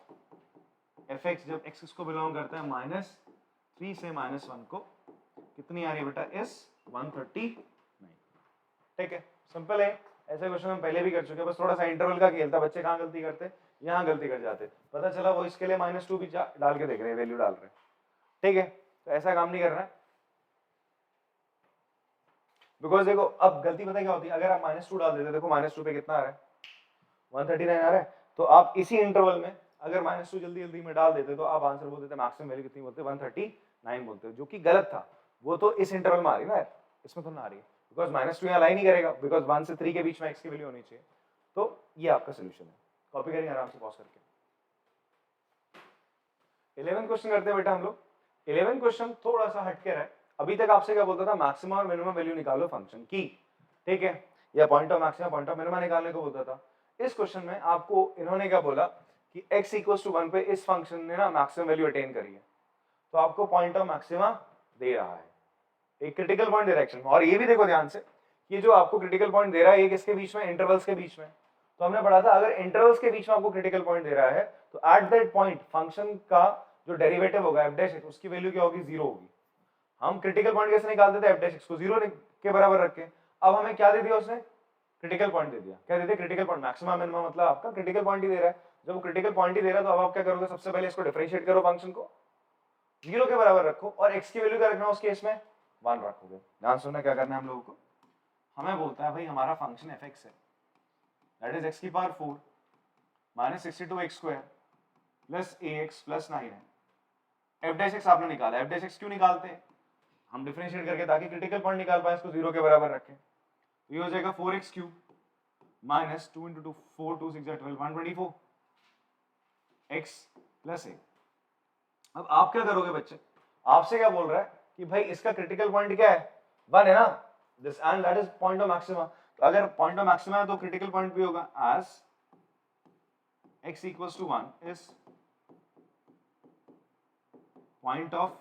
fx जब x को बिलोंग करता है -3 से -1 को, कितनी आ रही है बेटा इस 139। ठीक है, सिंपल है, ऐसे क्वेश्चन हम पहले भी कर चुके हैं, बस थोड़ा सा इंटरवल का खेल था, बच्चे कहाँ गलती करते, यहाँ गलती कर जाते, पता चला वो इसके लिए -2 भी डाल के देख रहे हैं, वैल्यू डाल रहे हैं। ठीक है, तो ऐसा काम नहीं करना है, बिकॉज देखो अब गलती पता क्या होती है, अगर आप -2 डाल देते, देखो -2 पे कितना आ रहा है 139 आ रहा है, तो आप इसी इंटरवल में अगर -2 जल्दी जल्दी में डाल देते तो आप आंसर बोल देते मैक्सिमम वैल्यू कितनी बोलते 139 बोलते, जो कि गलत था, वो तो इस इंटरवल में आ रही है ना, इसमें तो ना आ रही है, बिकॉज -2 यहाँ लाई नहीं करेगा, बिकॉज 1 से 3 के बीच में x की वैल्यू होनी चाहिए। तो ये आपका सोल्यूशन है, कॉपी करेंगे आराम से पॉज करके। 11 क्वेश्चन करते हैं बेटा हम लोग। 11 क्वेश्चन थोड़ा सा हटके रहा है, अभी तक आपसे क्या बोलता था मैक्सिमम और मिनिमम वैल्यू निकालो फंक्शन की, ठीक है, या point of maximum point of minimum निकालने को बोलता था। इस क्वेश्चन में आपको इन्होंने क्या बोला कि x इक्वल्स टू 1 पे इस फंक्शन ने ना मैक्सिमम वैल्यू अटेन करी है, तो आपको पॉइंट ऑफ मैक्सिमा दे रहा है, एक क्रिटिकल पॉइंट डायरेक्शन। और ये भी देखो ध्यान से, ये जो आपको क्रिटिकल पॉइंट दे रहा है ये किसके बीच में, इंटरवल्स के बीच में। तो हमने पढ़ा था अगर इंटरवल्स के बीच में आपको क्रिटिकल पॉइंट दे रहा है तो एट दैट पॉइंट फंक्शन का जो डेरिवेटिव होगा f डैश उसकी वैल्यू क्या होगी, 0 होगी। हम क्रिटिकल पॉइंट कैसे निकालते थे, f डैश को 0 के बराबर रख के। अब हमें क्या दे दिया उसने, क्रिटिकल पॉइंट दे दिया, क्या दे दिया, क्रिटिकल पॉइंट, मैक्सिमम मिनिमम मतलब आपका क्रिटिकल पॉइंट ही दे रहा है। जब वो क्रिटिकल पॉइंट ही दे रहा है तो अब आप क्या करोगे, सबसे पहले इसको डिफरेंशिएट करो, फंक्शन को 0 के बराबर रखो और x की वैल्यू क्या रखना है उस केस में 1 रखोगे। ध्यान सुनना क्या करना है हम लोगों को, हमें बोलता है भाई हमारा फंक्शन fx है, दैट इज x की power 4 minus 62x square plus ax plus 9 है। f डैश x आपने निकाला, f डैश x क्यों निकालते हैं हम, डिफरेंशिएट करके ताकि क्रिटिकल पॉइंट निकाल पाए, इसको 0 के बराबर रखें। तो ये हो जाएगा 4x cube minus 2 into 2 4 2 6 12 124 x plus a। अब आप क्या करोगे बच्चे, आपसे क्या बोल रहा है कि भाई इसका क्रिटिकल पॉइंट क्या है, 1 है ना, this and that is point of maxima. तो अगर पॉइंट ऑफ मैक्सिमा है तो क्रिटिकल पॉइंट भी होगा as x equals to 1 is point of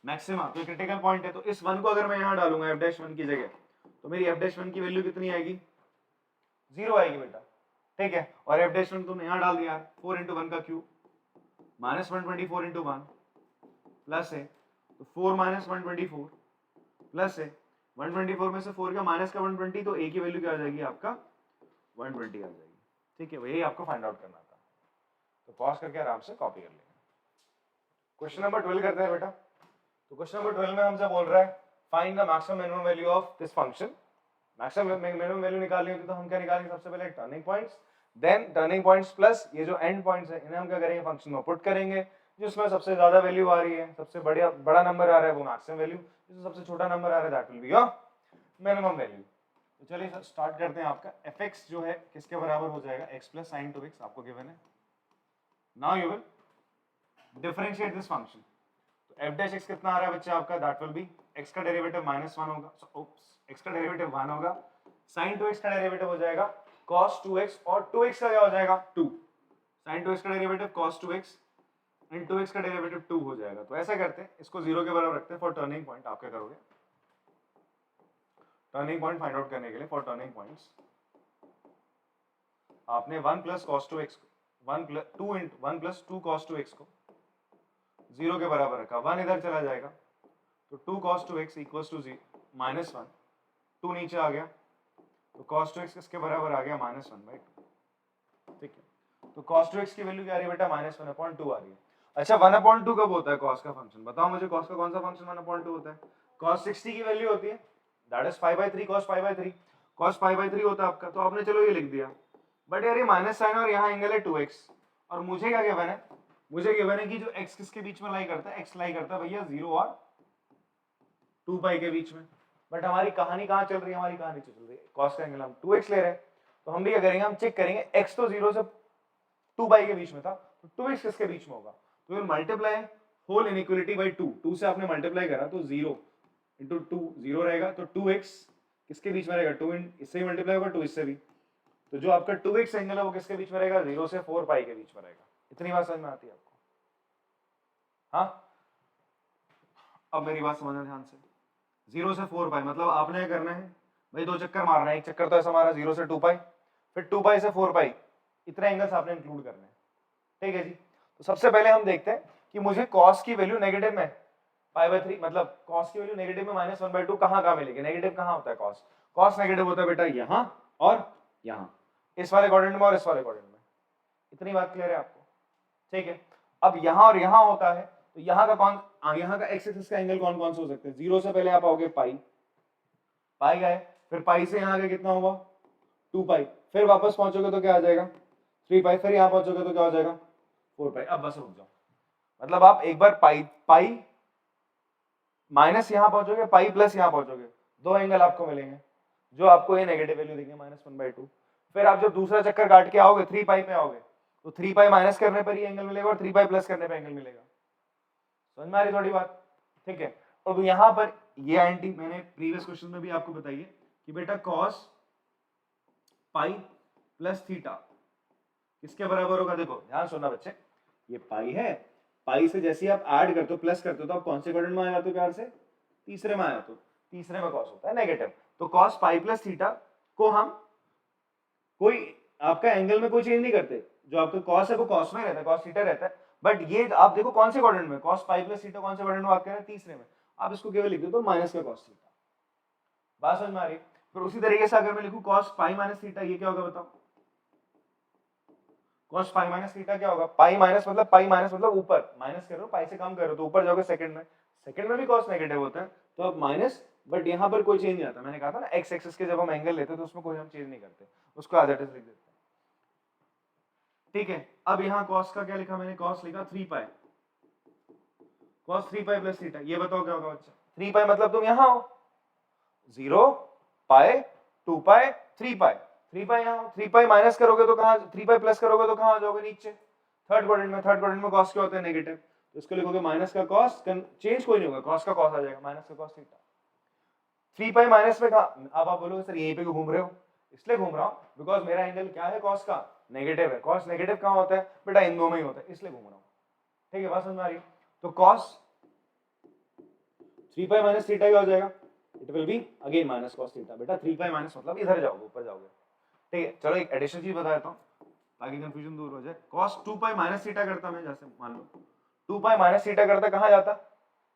maxima. तो क्रिटिकल पॉइंट है, तो इस 1 को अगर मैं यहां डालूंगा f डैश 1 की जगह, तो मेरी f डैश 1 की वैल्यू कितनी आएगी, 0 आएगी बेटा। ठीक है, और f डैश 1 तुमने यहां डाल दिया, 4 इंटू 1 का क्यूब माइनस 124 इंटू 1 प्लस है, तो 4 माइनस 124 प्लस है 124 में से 4 का माइनस का 120, तो a की वैल्यू क्या आ जाएगी आपका 120 आ जाएगी। ठीक है, वही आपको फाइंड आउट करना था, तो पॉज करके आराम से कॉपी कर लेंगे। क्वेश्चन नंबर 12 करते हैं बेटा। तो क्वेश्चन नंबर 12 में हमसे बोल रहा है find the maximum minimum value of this function. Maximum minimum value निकालनी होती तो हम क्या निकालेंगे, सबसे पहले turning points, then turning points plus ये जो एंड पॉइंट्स है इन्हें हम क्या करेंगे, फंक्शन में पुट करेंगे। जिसमें सबसे ज्यादा वैल्यू आ रही है, सबसे बड़ा नंबर आ रहा है वो मैक्सिमम वैल्यू, जिसमें सबसे छोटा नंबर आ रहा है that will be your minimum value. तो चलिए स्टार्ट करते हैं। आपका fx जो है किसके बराबर हो जाएगा, x प्लस साइन 2x आपको गिवन है। Now you will differentiate this function. तो f डैश x कितना आ रहा है बच्चा आपका, दैट विल बी x का डेरिवेटिव -1 होगा, x का डेरिवेटिव 1 होगा, sin 2x का डेरिवेटिव हो जाएगा cos 2x, और 2x का क्या हो जाएगा 2, sin 2x का derivative cos 2x and 2x का डेरिवेटिव 2 हो जाएगा। तो ऐसा करते हैं, इसको 0 के बराबर रखते हैं। फॉर टर्निंग पॉइंट आप क्या करोगे, टर्निंग पॉइंट फाइंड आउट करने के लिए फॉर टर्निंग पॉइंट्स आपने 1 plus cos 2x 1 plus 2 cos 2x को 0 के बराबर रखा, 1 इधर चला जाएगा तो 2 cos 2x इक्वल्स टू -1, 2 नीचे आ गया तो cos 2x किसके बराबर आ गया, -1/2। ठीक है, तो cos 2x की वैल्यू क्या आ रही है बेटा, -1/2 आ रही है। अच्छा 1/2 कब होता है कॉस का फंक्शन? बताओ मुझे, कॉस का कौन सा फंक्शन 1/2 होता है? कॉस 60 की वैल्यू होती है, दैट इज 5/3 कॉस 5/3, कॉस 5/3 होता है आपका, तो आपने चलो ये लिख दिया। बट यार ये माइनस साइन और यहाँ एंगल है 2x, और मुझे क्या गिवन है? मुझे गिवन है कि जो x किसके बीच में लाई करता है? x लाई करता है भैया 0 और 2 के बीच में। बट हमारी कहानी कहाँ चल रही है? हमारी कहानी चल रही है कॉस का एंगल हम 2x ले रहे हैं, तो हम भी क्या करेंगे? हम चेक करेंगे x तो 0 से 2 के बीच में था, तो 2x किसके बीच में होगा? तो फिर मल्टीप्लाई होल इनइक्वालिटी बाई 2 से आपने मल्टीप्लाई करा तो 0 इंटू 2 0 रहेगा, तो 2x किसके बीच में रहेगा? 2 इससे भी मल्टीप्लाई होगा, 2 इससे भी, तो जो आपका 2x एंगल है वो किसके बीच में रहेगा? 0 से 4 के बीच में रहेगा। इतनी बात समझ में आती है आपको? हाँ, अब मेरी बात समझना ध्यान से। 0 से 4 मतलब आपने क्या करना है भाई? 2 चक्कर मारना है। एक चक्कर तो ऐसा मारा 0 से 2 फिर 2 से 4 इतने एंगल्स आपने इंक्लूड करने हैं। ठीक है जी। तो सबसे पहले हम देखते हैं कि मुझे cos की वैल्यू नेगेटिव में π/3, मतलब cos की वैल्यू नेगेटिव में -1/2 कहाँ मिलेगी? नेगेटिव कहाँ होता है cos? cos नेगेटिव होता है बेटा यहाँ और यहाँ, इस वाले क्वाड्रेंट में और इस वाले क्वाड्रेंट में। इतनी बात क्लियर है आपको? ठीक है। अब यहाँ और यहाँ होता है, तो यहाँ का एक्स एक्सिस का एंगल कौन कौन से हो सकते हैं? 0 से पहले आप आओगे पाई गए, फिर पाई से यहाँ आगे कितना होगा? 2 फिर वापस पहुंचोगे तो क्या आ जाएगा? 3 फिर यहाँ पहुंचोगे तो क्या हो जाएगा? 4 अब बस रुक जाओ, मतलब आप एक बार पाई माइनस यहाँ पहुंचोगे, पाई प्लस यहाँ पहुंचोगे, दो एंगल आपको मिलेंगे जो आपको ये नेगेटिव वैल्यू देंगे -1/2। फिर आप जब दूसरा चक्कर काट के आओगे 3 पे आओगे, तो 3 माइनस करने पर ही एंगल मिलेगा और 3 प्लस करने पर एंगल मिलेगा। समझ में आ रही थोड़ी बात? ठीक है। अब यहाँ पर ये आंटी मैंने प्रीवियस क्वेश्चन में भी आपको बताई है कि बेटा cos पाई प्लस थीटा किसके बराबर होगा? देखो ध्यान सुनना बच्चे, ये पाई है, पाई से जैसे आप ऐड करते हो प्लस करते हो तो आप कौन से क्वाड्रेंट में आ जाते हो प्यार से? तीसरे में आ जाते हो। तीसरे में cos होता है नेगेटिव, तो cos पाई प्लस थीटा को हम कोई आपका एंगल में कोई चेंज नहीं करते, जो आपका cos है वो cos में रहता है, cos थीटा रहता है। बट ये आप देखो कौन से क्वाड्रेंट में cos पाई प्लस थीटा कौन से क्वाड्रेंट में बात कर रहे हैं? तीसरे में। आप इसको केवल लिख दो तो माइनस का cos थीटा। बात समझ में आ रही है? फिर उसी तरीके से अगर मैं लिखूं cos पाई माइनस थीटा, ये क्या होगा बताओ? cos पाई माइनस थीटा क्या होगा? पाई माइनस मतलब ऊपर माइनस कर रहे हो, पाई से कम कर रहे हो तो ऊपर जाओगे सेकंड में, सेकंड में भी cos नेगेटिव होता है, तो अब माइनस, बट यहाँ पर कोई चेंज नहीं आता। मैंने कहा था ना x एक्सिस के जब हम एंगल लेते हैं तो उसमें कोई हम चेंज नहीं करते, उसको एज इट इज लिख देते हैं। ठीक है। अब यहाँ cos का क्या लिखा मैंने? cos लिखा 3 cos 3 प्लस थीटा, ये बताओ क्या होगा बच्चा? 3 मतलब तुम यहाँ हो, 0 पाई 2 3 यहाँ 3 माइनस करोगे तो कहाँ? 3 प्लस करोगे तो कहाँ आ जाओगे? नीचे थर्ड क्वाड्रेंट में cos क्या होता है? नेगेटिव, तो इसको लिखोगे माइनस का cos, चेंज कोई नहीं होगा, cos का cos आ जाएगा, माइनस का cos थीटा। 3 माइनस में कहाँ? अब आप बोलोगे सर यहीं पे क्यों घूम रहे हो? इसलिए घूम रहा हूँ बिकॉज मेरा एंगल क्या है? cos का नेगेटिव है। cos नेगेटिव कहाँ होता है बेटा? इन दो में ही होता है, इसलिए घूम रहा हूँ। ठीक है, बात समझ में आ रही है? तो cos 3 माइनस थीटा क्या हो जाएगा? It will be again minus cos theta. बेटा 3 माइनस मतलब इधर जाओगे, ऊपर जाओगे। ठीक है, चलो एक एडिशनल चीज बता देता हूँ ताकि कंफ्यूजन दूर हो जाए। cos 2 माइनस थीटा करता, मैं जैसे मान लो 2 माइनस थीटा करता, कहाँ जाता?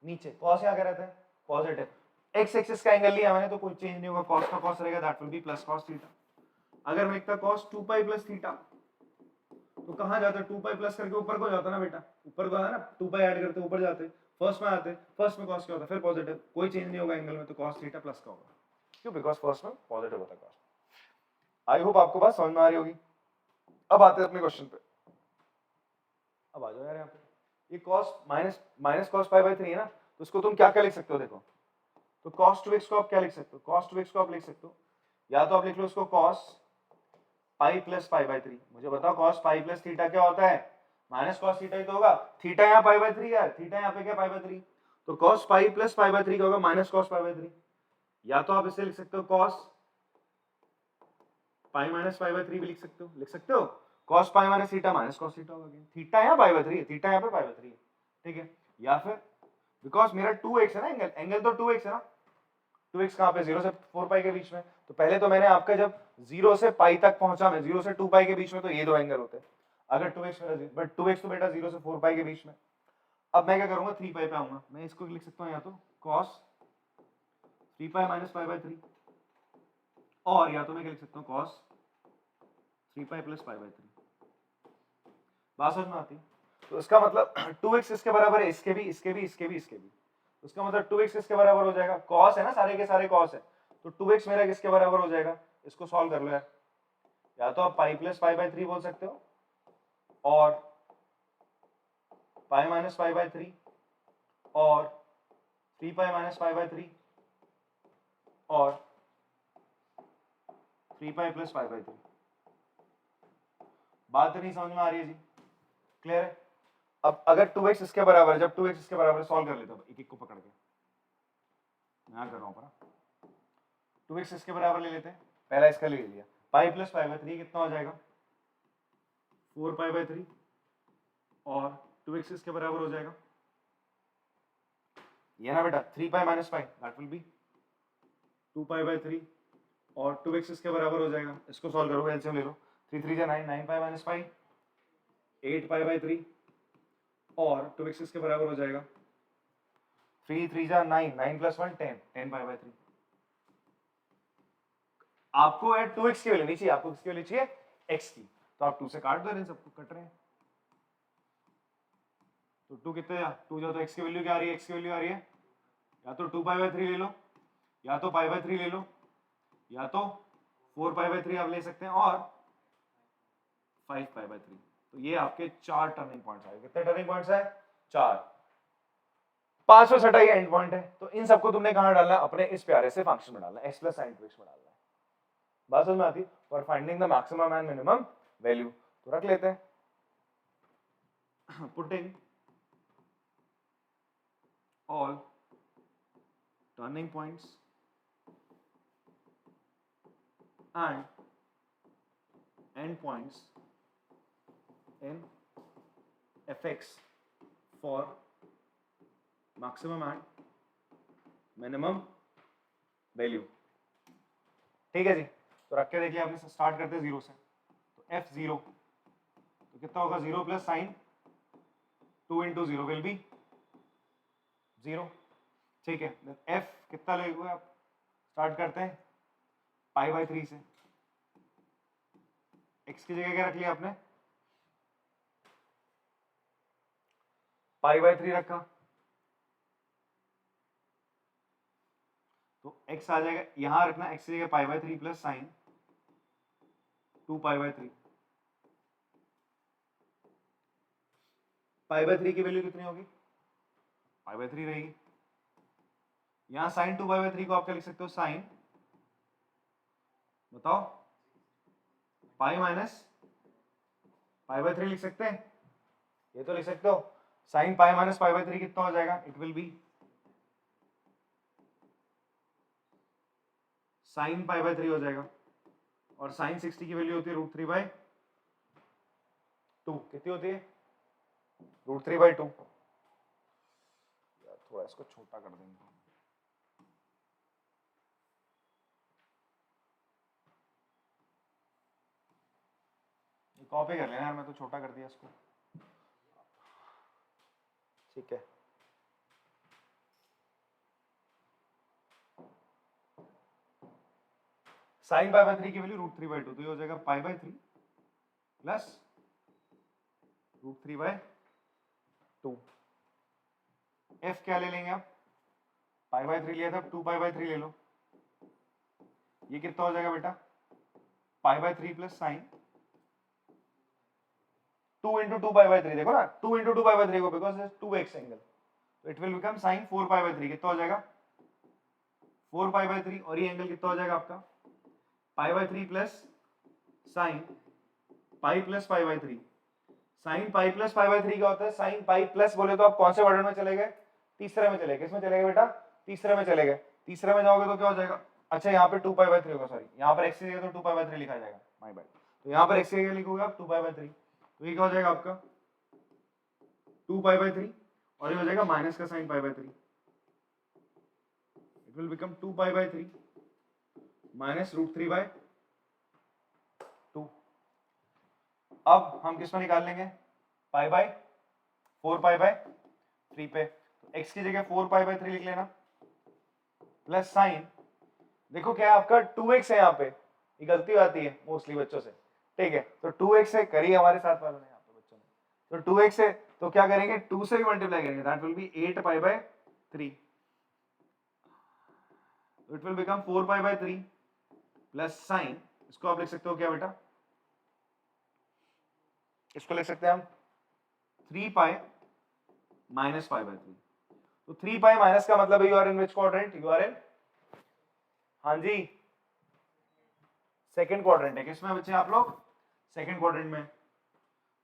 नीचे। cos यहाँ क्या रहता है? पॉजिटिव। x एक्सिस का एंगल लिया मैंने तो कोई चेंज नहीं होगा, cos का cos रहेगा, that will be plus cos theta. अगर मैं लिखता cos 2 प्लस थीटा तो कहाँ जाता? 2 प्लस करके ऊपर को जाता ना बेटा, ऊपर को है ना, 2 ऐड करते ऊपर जाते, फर्स्ट में आते, फर्स्ट में cos क्या होता है? फिर पॉजिटिव, कोई चेंज नहीं होगा एंगल में, तो cos थीटा प्लस का होगा। क्यों? बिकॉज फर्स्ट में पॉजिटिव होता है cos। आई होप आपको बात समझ में आ रही होगी। अब आते हैं अपने क्वेश्चन पे। अब आ जाओ यार यहाँ पे, ये cos माइनस cos π/3 है ना, तो इसको तुम क्या क्या लिख सकते हो? देखो तो cos 2x को आप क्या लिख सकते हो? cos 2x को आप लिख सकते हो, या तो आप लिख लो इसको cos पाई प्लस π/3। मुझे बताओ cos पाई प्लस थीटा क्या होता है? माइनस cos थीटा ही तो होगा। थीटा यहाँ π/3 है, थीटा यहाँ पे क्या π/3, तो cos पाई प्लस π/3 क्या होगा? Minus cos π/3। या तो आप इसे लिख सकते हो cos पाई माइनस π/3 भी लिख सकते हो। cos pi minus theta minus cos theta होगा। थीटा यहाँ π/3 है, थीटा यहाँ पे π/3 है। ठीक है, या फिर बिकॉज मेरा 2x है ना, एंगल तो 2x है ना, 2x कहाँ पे? 0 से 4 के बीच में। तो पहले तो मैंने आपका जब 0 से पाई तक पहुंचा मैं, 0 से 2 के बीच में, तो ये दो एंगल होते हैं अगर 2x मेरा, बट 2x तो बेटा 0 से 4 के बीच में। अब मैं क्या करूंगा? 3 पे आऊंगा, मैं इसको लिख सकता हूँ या तो cos 3 माइनस π/3, और या तो मैं क्या लिख सकता हूँ? cos 3 plus π/3। बात समझ में आती है? तो इसका मतलब 2x इसके बराबर है, इसके भी, इसके भी, इसके भी, इसके भी। उसका मतलब 2x किसके बराबर हो जाएगा, cos है ना, सारे के सारे cos है, तो 2x मेरा किसके बराबर हो जाएगा, इसको सॉल्व कर लो यार। या तो आप पाई प्लस पाई बाय 3 बोल सकते हो, और पाई माइनस पाई बाय 3, और 3 पाई माइनस पाई बाय 3, और 3 पाई प्लस पाई बाय 3। बात नहीं समझ में आ रही है जी, क्लियर है? अब अगर 2x इसके बराबर है, जब 2x इसके बराबर सॉल्व कर लेता हूं एक एक को पकड़ के, यहां कर रहा हूं पर 2x इसके बराबर ले लेते हैं, पहला इसका ले लिया, पाई प्लस पाई बाय 3 कितना हो जाएगा, 4 पाई बाय 3, और 2x इसके बराबर हो जाएगा ये ना बेटा 3 pi minus pi, that will be 2 pi by 3, और 2x इसके बराबर हो जाएगा, इसको सॉल्व करोगे, एलसीएम ले लो, 3 3 जा 9, 9 pi minus pi, 8 pi by 3, और 2x इसके बराबर हो जाएगा 3 3 जा 9, 9 प्लस 1 10, 10 पाई बाय 3। आपको 2x की वैल्यू नहीं चाहिए, आपको किसकी वैल्यू चाहिए, x की, तो आप 2 से काट दो, इन सबको कट रहे हैं, तो 2 कितने जा 2 जाओ, तो x की वैल्यू क्या आ रही है, x की वैल्यू आ रही है या तो 2 पाई बाय 3 ले लो, या तो पाई बाय 3 ले लो, या तो 4 पाई बाय 3 आप ले सकते हैं, और 5 पाई बाय 3। तो ये आपके 4 टर्निंग पॉइंट्स आए। कितने टर्निंग पॉइंट्स है, 4। 5 छठा ये एंड पॉइंट है, तो इन सबको तुमने कहां डालना है, अपने इस प्यारे से फंक्शन में डालना है, x प्लस साइन 2x में डालना है। बात समझ में आती है? For finding the maximum and minimum value, तो रख लेते हैं, putting all turning points and end points in fx for maximum and minimum value। ठीक है जी, तो रख के देखिए, आपने स्टार्ट करते हैं 0 से, तो f0 तो कितना होगा, 0 plus sign 2 into 0 will be 0। ठीक है, f कितना लगेगा, आप स्टार्ट करते हैं पाई बाय 3 से, x की जगह क्या रख लिया आपने, पाई बाय 3 रखा, तो x आ जाएगा, यहां रखना x की जगह पाई by 3 plus sign 2 pi by 3। Pi by 3 की वैल्यू कितनी होगी, पाई बाय 3 रहेगी, यहां साइन 2 पाई बाय 3 को आप क्या लिख सकते हो, साइन, बताओ, पाई माइनस पाई बाय 3 लिख सकते हैं, ये तो लिख सकते हो, sine pi minus pi by 3 कितना हो जाएगा, it will B sign pi by 3 हो जाएगा, और साइन 60 की वैल्यू होती है √3 बाय 2, कितनी होती है, √3 बाय 2। थोड़ा इसको छोटा कर देंगे, कॉपी कर लेना यार, मैं तो छोटा कर दिया इसको, ठीक है। साइन पाई बाय 3 की वैल्यू √3 बाय 2, तो ये हो जाएगा pi by 3 plus √3 by 2। f क्या ले लेंगे आप, पाई बाय 3 लिया था, 2 पाई बाय 3 ले लो, ये कितना हो जाएगा बेटा, पाई by 3 plus sign 2 into 2 pi by 3, देखो ना 2 इंटू 2 पाई बाय 3 को, बिकॉज 2x एंगल, तो it will become sign 4 pi by 3, कितना हो जाएगा 4 पाई बाय 3, और ये एंगल कितना हो जाएगा आपका, पाई by 3 plus sine pi plus pi by 3। Sine pi plus pi by 3 क्या होता है, साइन पाई प्लस बोले तो आप कौन से क्वाड्रेंट में चले गए, तीसरे में चले गए, किसमें चले गए बेटा, तीसरे में चले गए, तीसरे में जाओगे तो क्या हो जाएगा, अच्छा यहाँ पे 2 पाई बाय 3 होगा, सॉरी यहाँ पर x की जगह तो 2 पाई बाय 3 लिखा जाएगा, माय बैड, तो यहाँ पर x की जगह लिखोगे आप 2 पाई बाय 3, तो ये क्या हो जाएगा आपका 2 पाई बाय 3, और ये हो जाएगा माइनस का sine pi by 3, it will become 2 pi by 3 minus √3 by 2। अब हम किस में निकाल लेंगे, पाई बाय 4 पाई बाय 3 पे, तो x की जगह 4 पाई बाय 3 लिख लेना, प्लस साइन, देखो क्या है आपका 2x है, यहाँ पे ये गलती आती है मोस्टली बच्चों से, ठीक है, तो 2x है, करी हमारे साथ वालों ने यहाँ पे बच्चों ने, तो 2x है, तो क्या करेंगे, 2 से भी मल्टीप्लाई करेंगे, that will be 8 pi by 3, it will become 4 pi by 3 plus sign, इसको आप लिख सकते हो क्या बेटा, इसको लिख सकते हैं हम 3 पाई माइनस पाई बाय 3। तो 3 पाई माइनस का मतलब है you are in which quadrant, you are in, हाँ जी सेकंड क्वाड्रेंट है, किसमें बच्चे आप लोग, सेकंड क्वाड्रेंट में।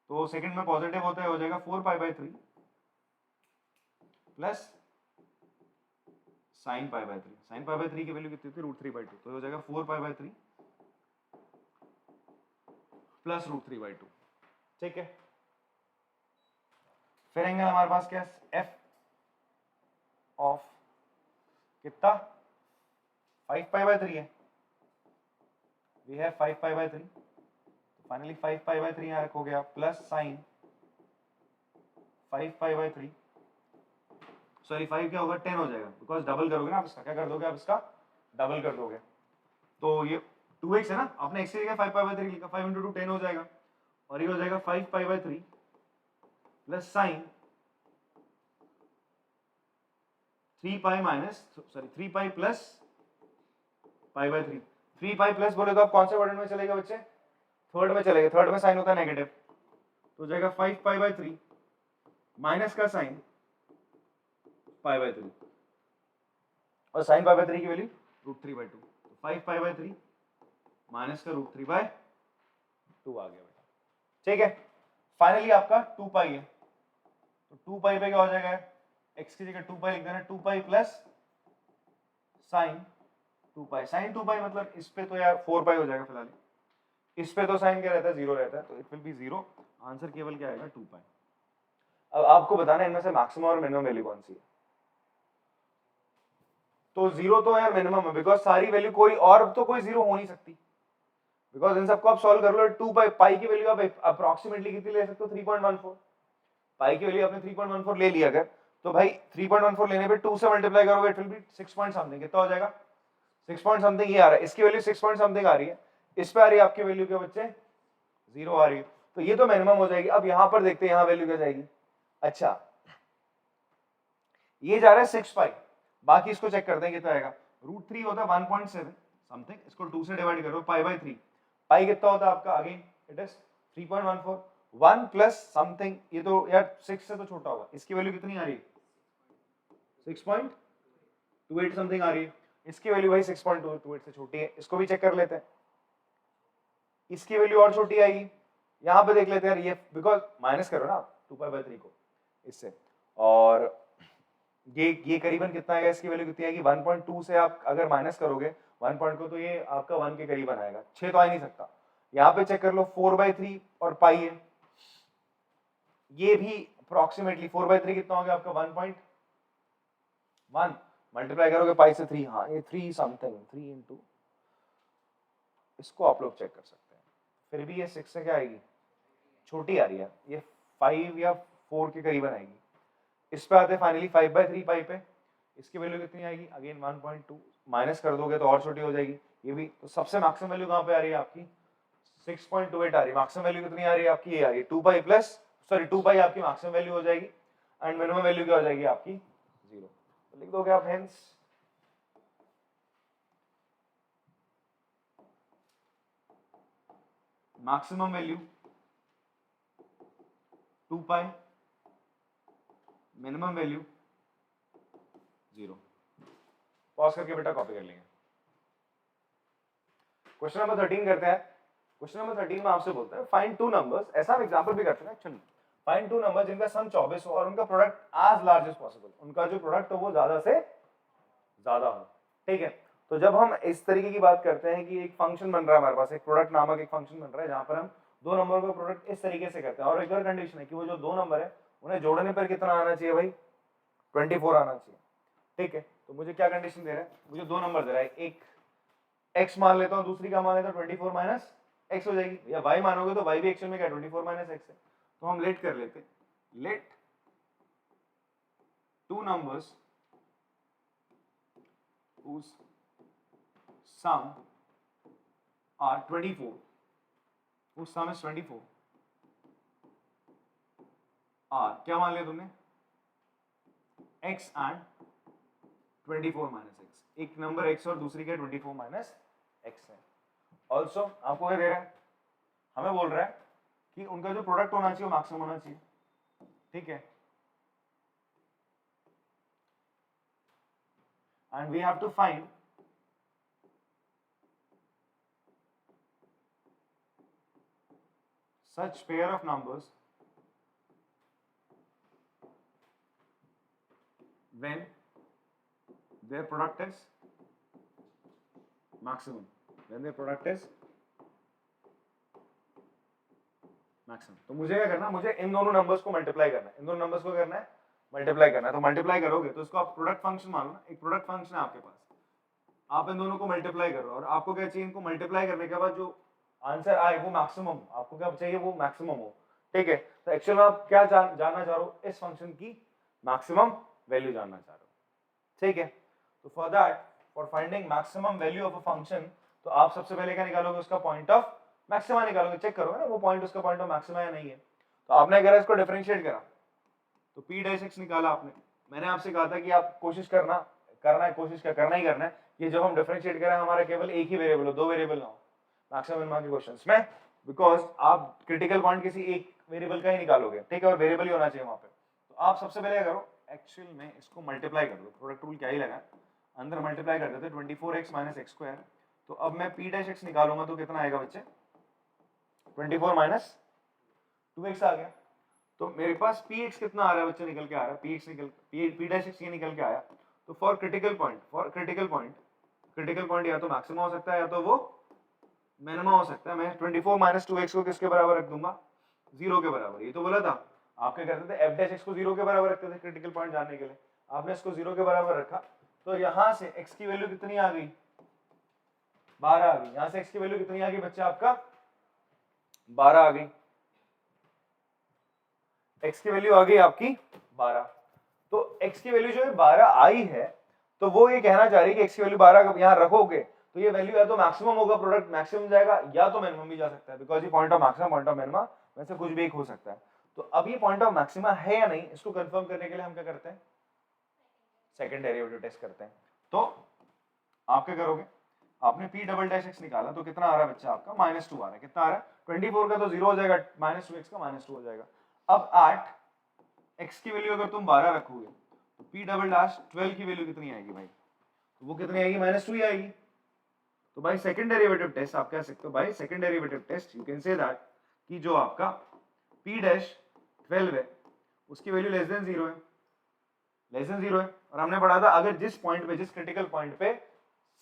तो सेकंड में पॉजिटिव होता है, हो जाएगा 4 पाई by 3 plus sign pi by 3, sign pi by 3 की वैल्यू कितनी होती है, √3/2, तो हो जाएगा 4 पाई बाय 3 प्लस √3/2, ठीक है। फिर एंगल हमारे पास क्या है, एफ ऑफ कितना 5 पाई बाय 3 है, वी हैव 5 पाई बाय 3, तो फाइनली 5 पाई बाय 3 यहाँ रखोगे आप, plus sign 5 pi by 3, sorry 5 क्या होगा 10 हो जाएगा, बिकॉज डबल करोगे ना आप इसका, क्या कर दोगे आप इसका डबल कर दोगे, तो ये 2x है ना, आपने x की जगह 5 पाई बाय 3 लिखा, 5 × 2 10 हो जाएगा, और ये हो जाएगा 5 पाई by 3 plus sign 3 pi minus, sorry 3 pi plus pi by 3, 3 pi plus बोले तो आप कौन से क्वाड्रेंट में चलेगा बच्चे, थर्ड में चलेगा, थर्ड में साइन होता है नेगेटिव, तो हो जाएगा 5 पाई बाय 3 माइनस का साइन पाई बाय 3, और साइन पाई बाय 3 की वैल्यू √3/2, तो 5 पाई बाय 3 माइनस का √3/2 आ गया बेटा, ठीक है। फाइनली आपका 2 पाई है, तो 2 पाई पे क्या हो जाएगा, x की जगह 2 पाई लिख देना, 2 पाई प्लस साइन 2 पाई, साइन 2 पाई मतलब इस पे तो यार 4 पाई हो जाएगा फिलहाल, इस पे तो साइन क्या रहता है 0 रहता है, तो इट विल बी 0, आंसर केवल क्या आएगा 2 पाई। अब आपको बताना है इनमें से मैक्सिमम और मिनिमम वैल्यू कौन सी है, तो 0 तो यार मिनिमम है, बिकॉज सारी वैल्यू कोई और तो कोई 0 हो नहीं सकती, बिकॉज इन सबको आप सॉल्व कर लो, 2 पाई की वैल्यू आप अप्रोक्सीमेटली कितनी ले सकते हो, 3.14, पाई की वैल्यू आपने 3.14 ले लिया अगर, तो भाई 3.14 लेने पे 2 से मल्टीप्लाई करोगे, it will B 6 point something, कितना हो जाएगा 6 पॉइंट समथिंग, ये आ रहा है, इसकी वैल्यू 6 पॉइंट समथिंग आ रही है, इस पे आ रही है आपकी वैल्यू क्या बच्चे 0 आ रही है, तो ये तो मिनिमम हो जाएगी। अब यहां पर देखते हैं यहां वैल्यू क्या जाएगी, अच्छा ये जा रहा है 6 पाई, बाकी इसको चेक करते हैं कितना आएगा, √3 होता है 1.7 समथिंग, इसको 2 से डिवाइड करो, पाई बाय 3, पाई कितना होता है आपका, again it is 3.14, 1 plus something, ये तो यार 6 से तो छोटा होगा, इसकी वैल्यू कितनी आ रही है 6.28 समथिंग आ रही है, इसकी वैल्यू भाई 6.28 से छोटी है, इसको भी चेक कर लेते हैं, इसकी वैल्यू और छोटी आएगी, यहां पे देख लेते हैं ये, बिकॉज माइनस करो ना 2 पाई बाय 3 को इससे, और ये करीबन कितना आएगा, इसकी वैल्यू कितनी आएगी 1.2 से आप अगर माइनस करोगे 1 पॉइंट को, तो ये आपका 1 के करीबन आएगा, 6 तो आ ही नहीं सकता। यहाँ पे चेक कर लो 4/3 और पाई है, ये भी अप्रोक्सीमेटली 4/3 कितना हो गया आपका 1.1, मल्टीप्लाई करोगे पाई से 3, हाँ ये 3 समथिंग, 3 इंटू, इसको आप लोग चेक कर सकते हैं, फिर भी ये 6 से क्या आएगी छोटी आ रही है, ये 5 या 4 के करीबन आएगी। इस पे आते हैं फाइनली 5/3 पाई पे, इसकी वैल्यू कितनी आएगी, अगेन 1.2, माइनस कर दोगे तो और छोटी हो जाएगी ये भी, तो सबसे मैक्सिमम वैल्यू कहां पे आ रही है आपकी 6.28 आ रही है, मैक्सिमम वैल्यू कितनी आ रही है आपकी, ये आ रही है 2 पाई प्लस, सॉरी 2 पाई आपकी मैक्सिमम वैल्यू हो जाएगी, एंड मिनिमम वैल्यू क्या हो जाएगी आपकी 0, तो लिख दोगे आप हेंस मैक्सिमम वैल्यू 2 पाई, मिनिमम वैल्यू 0। पॉज करके बेटा कॉपी कर लेंगे। क्वेश्चन नंबर 13 करते हैं। क्वेश्चन नंबर 13 में आपसे बोलता है फाइंड टू नंबर्स, ऐसा हम एग्जांपल भी करते हैं एक्चुअली, फाइंड टू नंबर जिनका सम 24 हो और उनका product as large as possible, उनका जो प्रोडक्ट हो वो ज्यादा से ज्यादा हो, ठीक है। तो जब हम इस तरीके की बात करते हैं कि एक फंक्शन बन रहा है हमारे पास, एक प्रोडक्ट नामक एक फंक्शन बन रहा है जहां पर हम दो नंबर का प्रोडक्ट इस तरीके से करते हैं, और एक और कंडीशन है कि वो जो दो नंबर है उन्हें जोड़ने पर कितना आना चाहिए भाई 24 आना चाहिए, ठीक है। तो मुझे क्या कंडीशन दे रहा है, मुझे दो नंबर दे रहा है, एक x मान लेता हूं, दूसरी का मान लेता हूं 24 माइनस x हो जाएगी, या y मानोगे तो y भी एक्चुअल में क्या 24 माइनस x है, तो हम लेट कर लेते हैं, let two numbers whose sum are 24, whose sum is 24 आर क्या मान लिया तुमने, एक्स एंड 24 माइनस एक्स, एक नंबर एक्स और दूसरी क्या 24 माइनस एक्स है। ऑल्सो आपको क्या दे रहा है, हमें बोल रहा है कि उनका जो प्रोडक्ट होना चाहिए वो मैक्सिमम होना चाहिए, ठीक है, and we have to find such pair of numbers when their product is maximum, when their product is maximum। तो मुझे क्या करना है, मुझे इन दोनों नंबर्स को मल्टीप्लाई करना है, इन दोनों नंबर्स को करना है मल्टीप्लाई करना है। तो मल्टीप्लाई करोगे तो इसको आप प्रोडक्ट फंक्शन मान लो ना, एक प्रोडक्ट फंक्शन है आपके पास, आप इन दोनों को मल्टीप्लाई करो और आपको क्या चाहिए, इनको मल्टीप्लाई करने के बाद जो आंसर आए वो मैक्सिमम, आपको क्या चाहिए वो मैक्सिमम हो, ठीक है। तो एक्चुअल में आप क्या जानना चाह रहे हो, इस फंक्शन की मैक्सिमम वैल्यू जानना चाह रहे हो, ठीक है। तो for that, for finding maximum value of a function, तो आप सबसे पहले क्या निकालोगे, उसका पॉइंट ऑफ मैक्सिमा निकालोगे, चेक करोगे ना वो पॉइंट उसका पॉइंट ऑफ मैक्सिमा है नहीं है। तो आपने अगर इसको डिफरेंशिएट करा तो p डैश x निकाला आपने, मैंने आपसे कहा था कि आप कोशिश करना है, कोशिश करना ही करना है कि जब हम डिफरेंशिएट करें हमारा केवल एक ही वेरिएबल हो, दो वेरिएबल ना हो मैक्सिमम मिनिमम के क्वेश्चंस में, बिकॉज आप क्रिटिकल पॉइंट किसी एक वेरिएबल का ही निकालोगे, ठीक है, और वेरिएबल ही होना चाहिए वहां पे। तो आप सबसे पहले क्या करो, एक्चुअल में इसको मल्टीप्लाई कर दो, प्रोडक्ट रूल क्या ही लगा, अंदर मल्टीप्लाई कर देते 24x माइनस एक्स स्क्वायर। तो अब मैं p डैश x निकालूंगा तो कितना आएगा बच्चे, 24 माइनस 2x आ गया। तो मेरे पास px कितना आ रहा है बच्चे, निकल के आ रहा है px निकल p डैश x ये निकल के आया। तो फॉर क्रिटिकल पॉइंट या तो मैक्सिमम हो सकता है या तो वो मिनिमम हो सकता है। मैं 24 माइनस 2x को किसके बराबर रख दूंगा, 0 के बराबर। ये तो बोला था आप क्या करते थे, f डैश x को 0 के बराबर रखते थे क्रिटिकल पॉइंट जानने के लिए, आपने इसको 0 के बराबर रखा तो यहां से x की वैल्यू कितनी आ गई, 12 आ गई। यहां से x की वैल्यू कितनी आ गई बच्चे, आपका 12 आ गई, x की वैल्यू आ गई आपकी 12। तो x की वैल्यू जो है 12 आई है, तो वो ये कहना चाह रही है कि x की वैल्यू 12 यहां रखोगे तो ये वैल्यू या तो मैक्सिमम होगा, प्रोडक्ट मैक्सिमम जाएगा, या तो मिनिमम भी जा सकता है, बिकॉज ये point of maximum point of minimum में से कुछ भी एक हो सकता है। तो अब ये पॉइंट ऑफ मैक्सिमा है या नहीं, इसको कंफर्म करने के लिए हम क्या करते हैं, सेकंड डेरिवेटिव टेस्ट करते हैं। तो आप क्या करोगे, आपने p डबल डैश x निकाला तो कितना आ रहा है बच्चा आपका, -2 आ रहा है। कितना आ रहा है, 24 का तो 0 हो जाएगा, -2x का -2 हो जाएगा। अब 8 x की वैल्यू अगर तुम 12 रखोगे तो p डबल डैश 12 की वैल्यू कितनी आएगी भाई, तो वो कितनी आएगी, -2 ही आएगी। तो भाई सेकंड डेरिवेटिव टेस्ट आप कह सकते हो, भाई second derivative test you can say that कि जो आपका p डैश 12 है उसकी वैल्यू लेस देन 0 है, लेस देन 0 है। और हमने पढ़ा था अगर जिस पॉइंट पे, जिस क्रिटिकल पॉइंट पे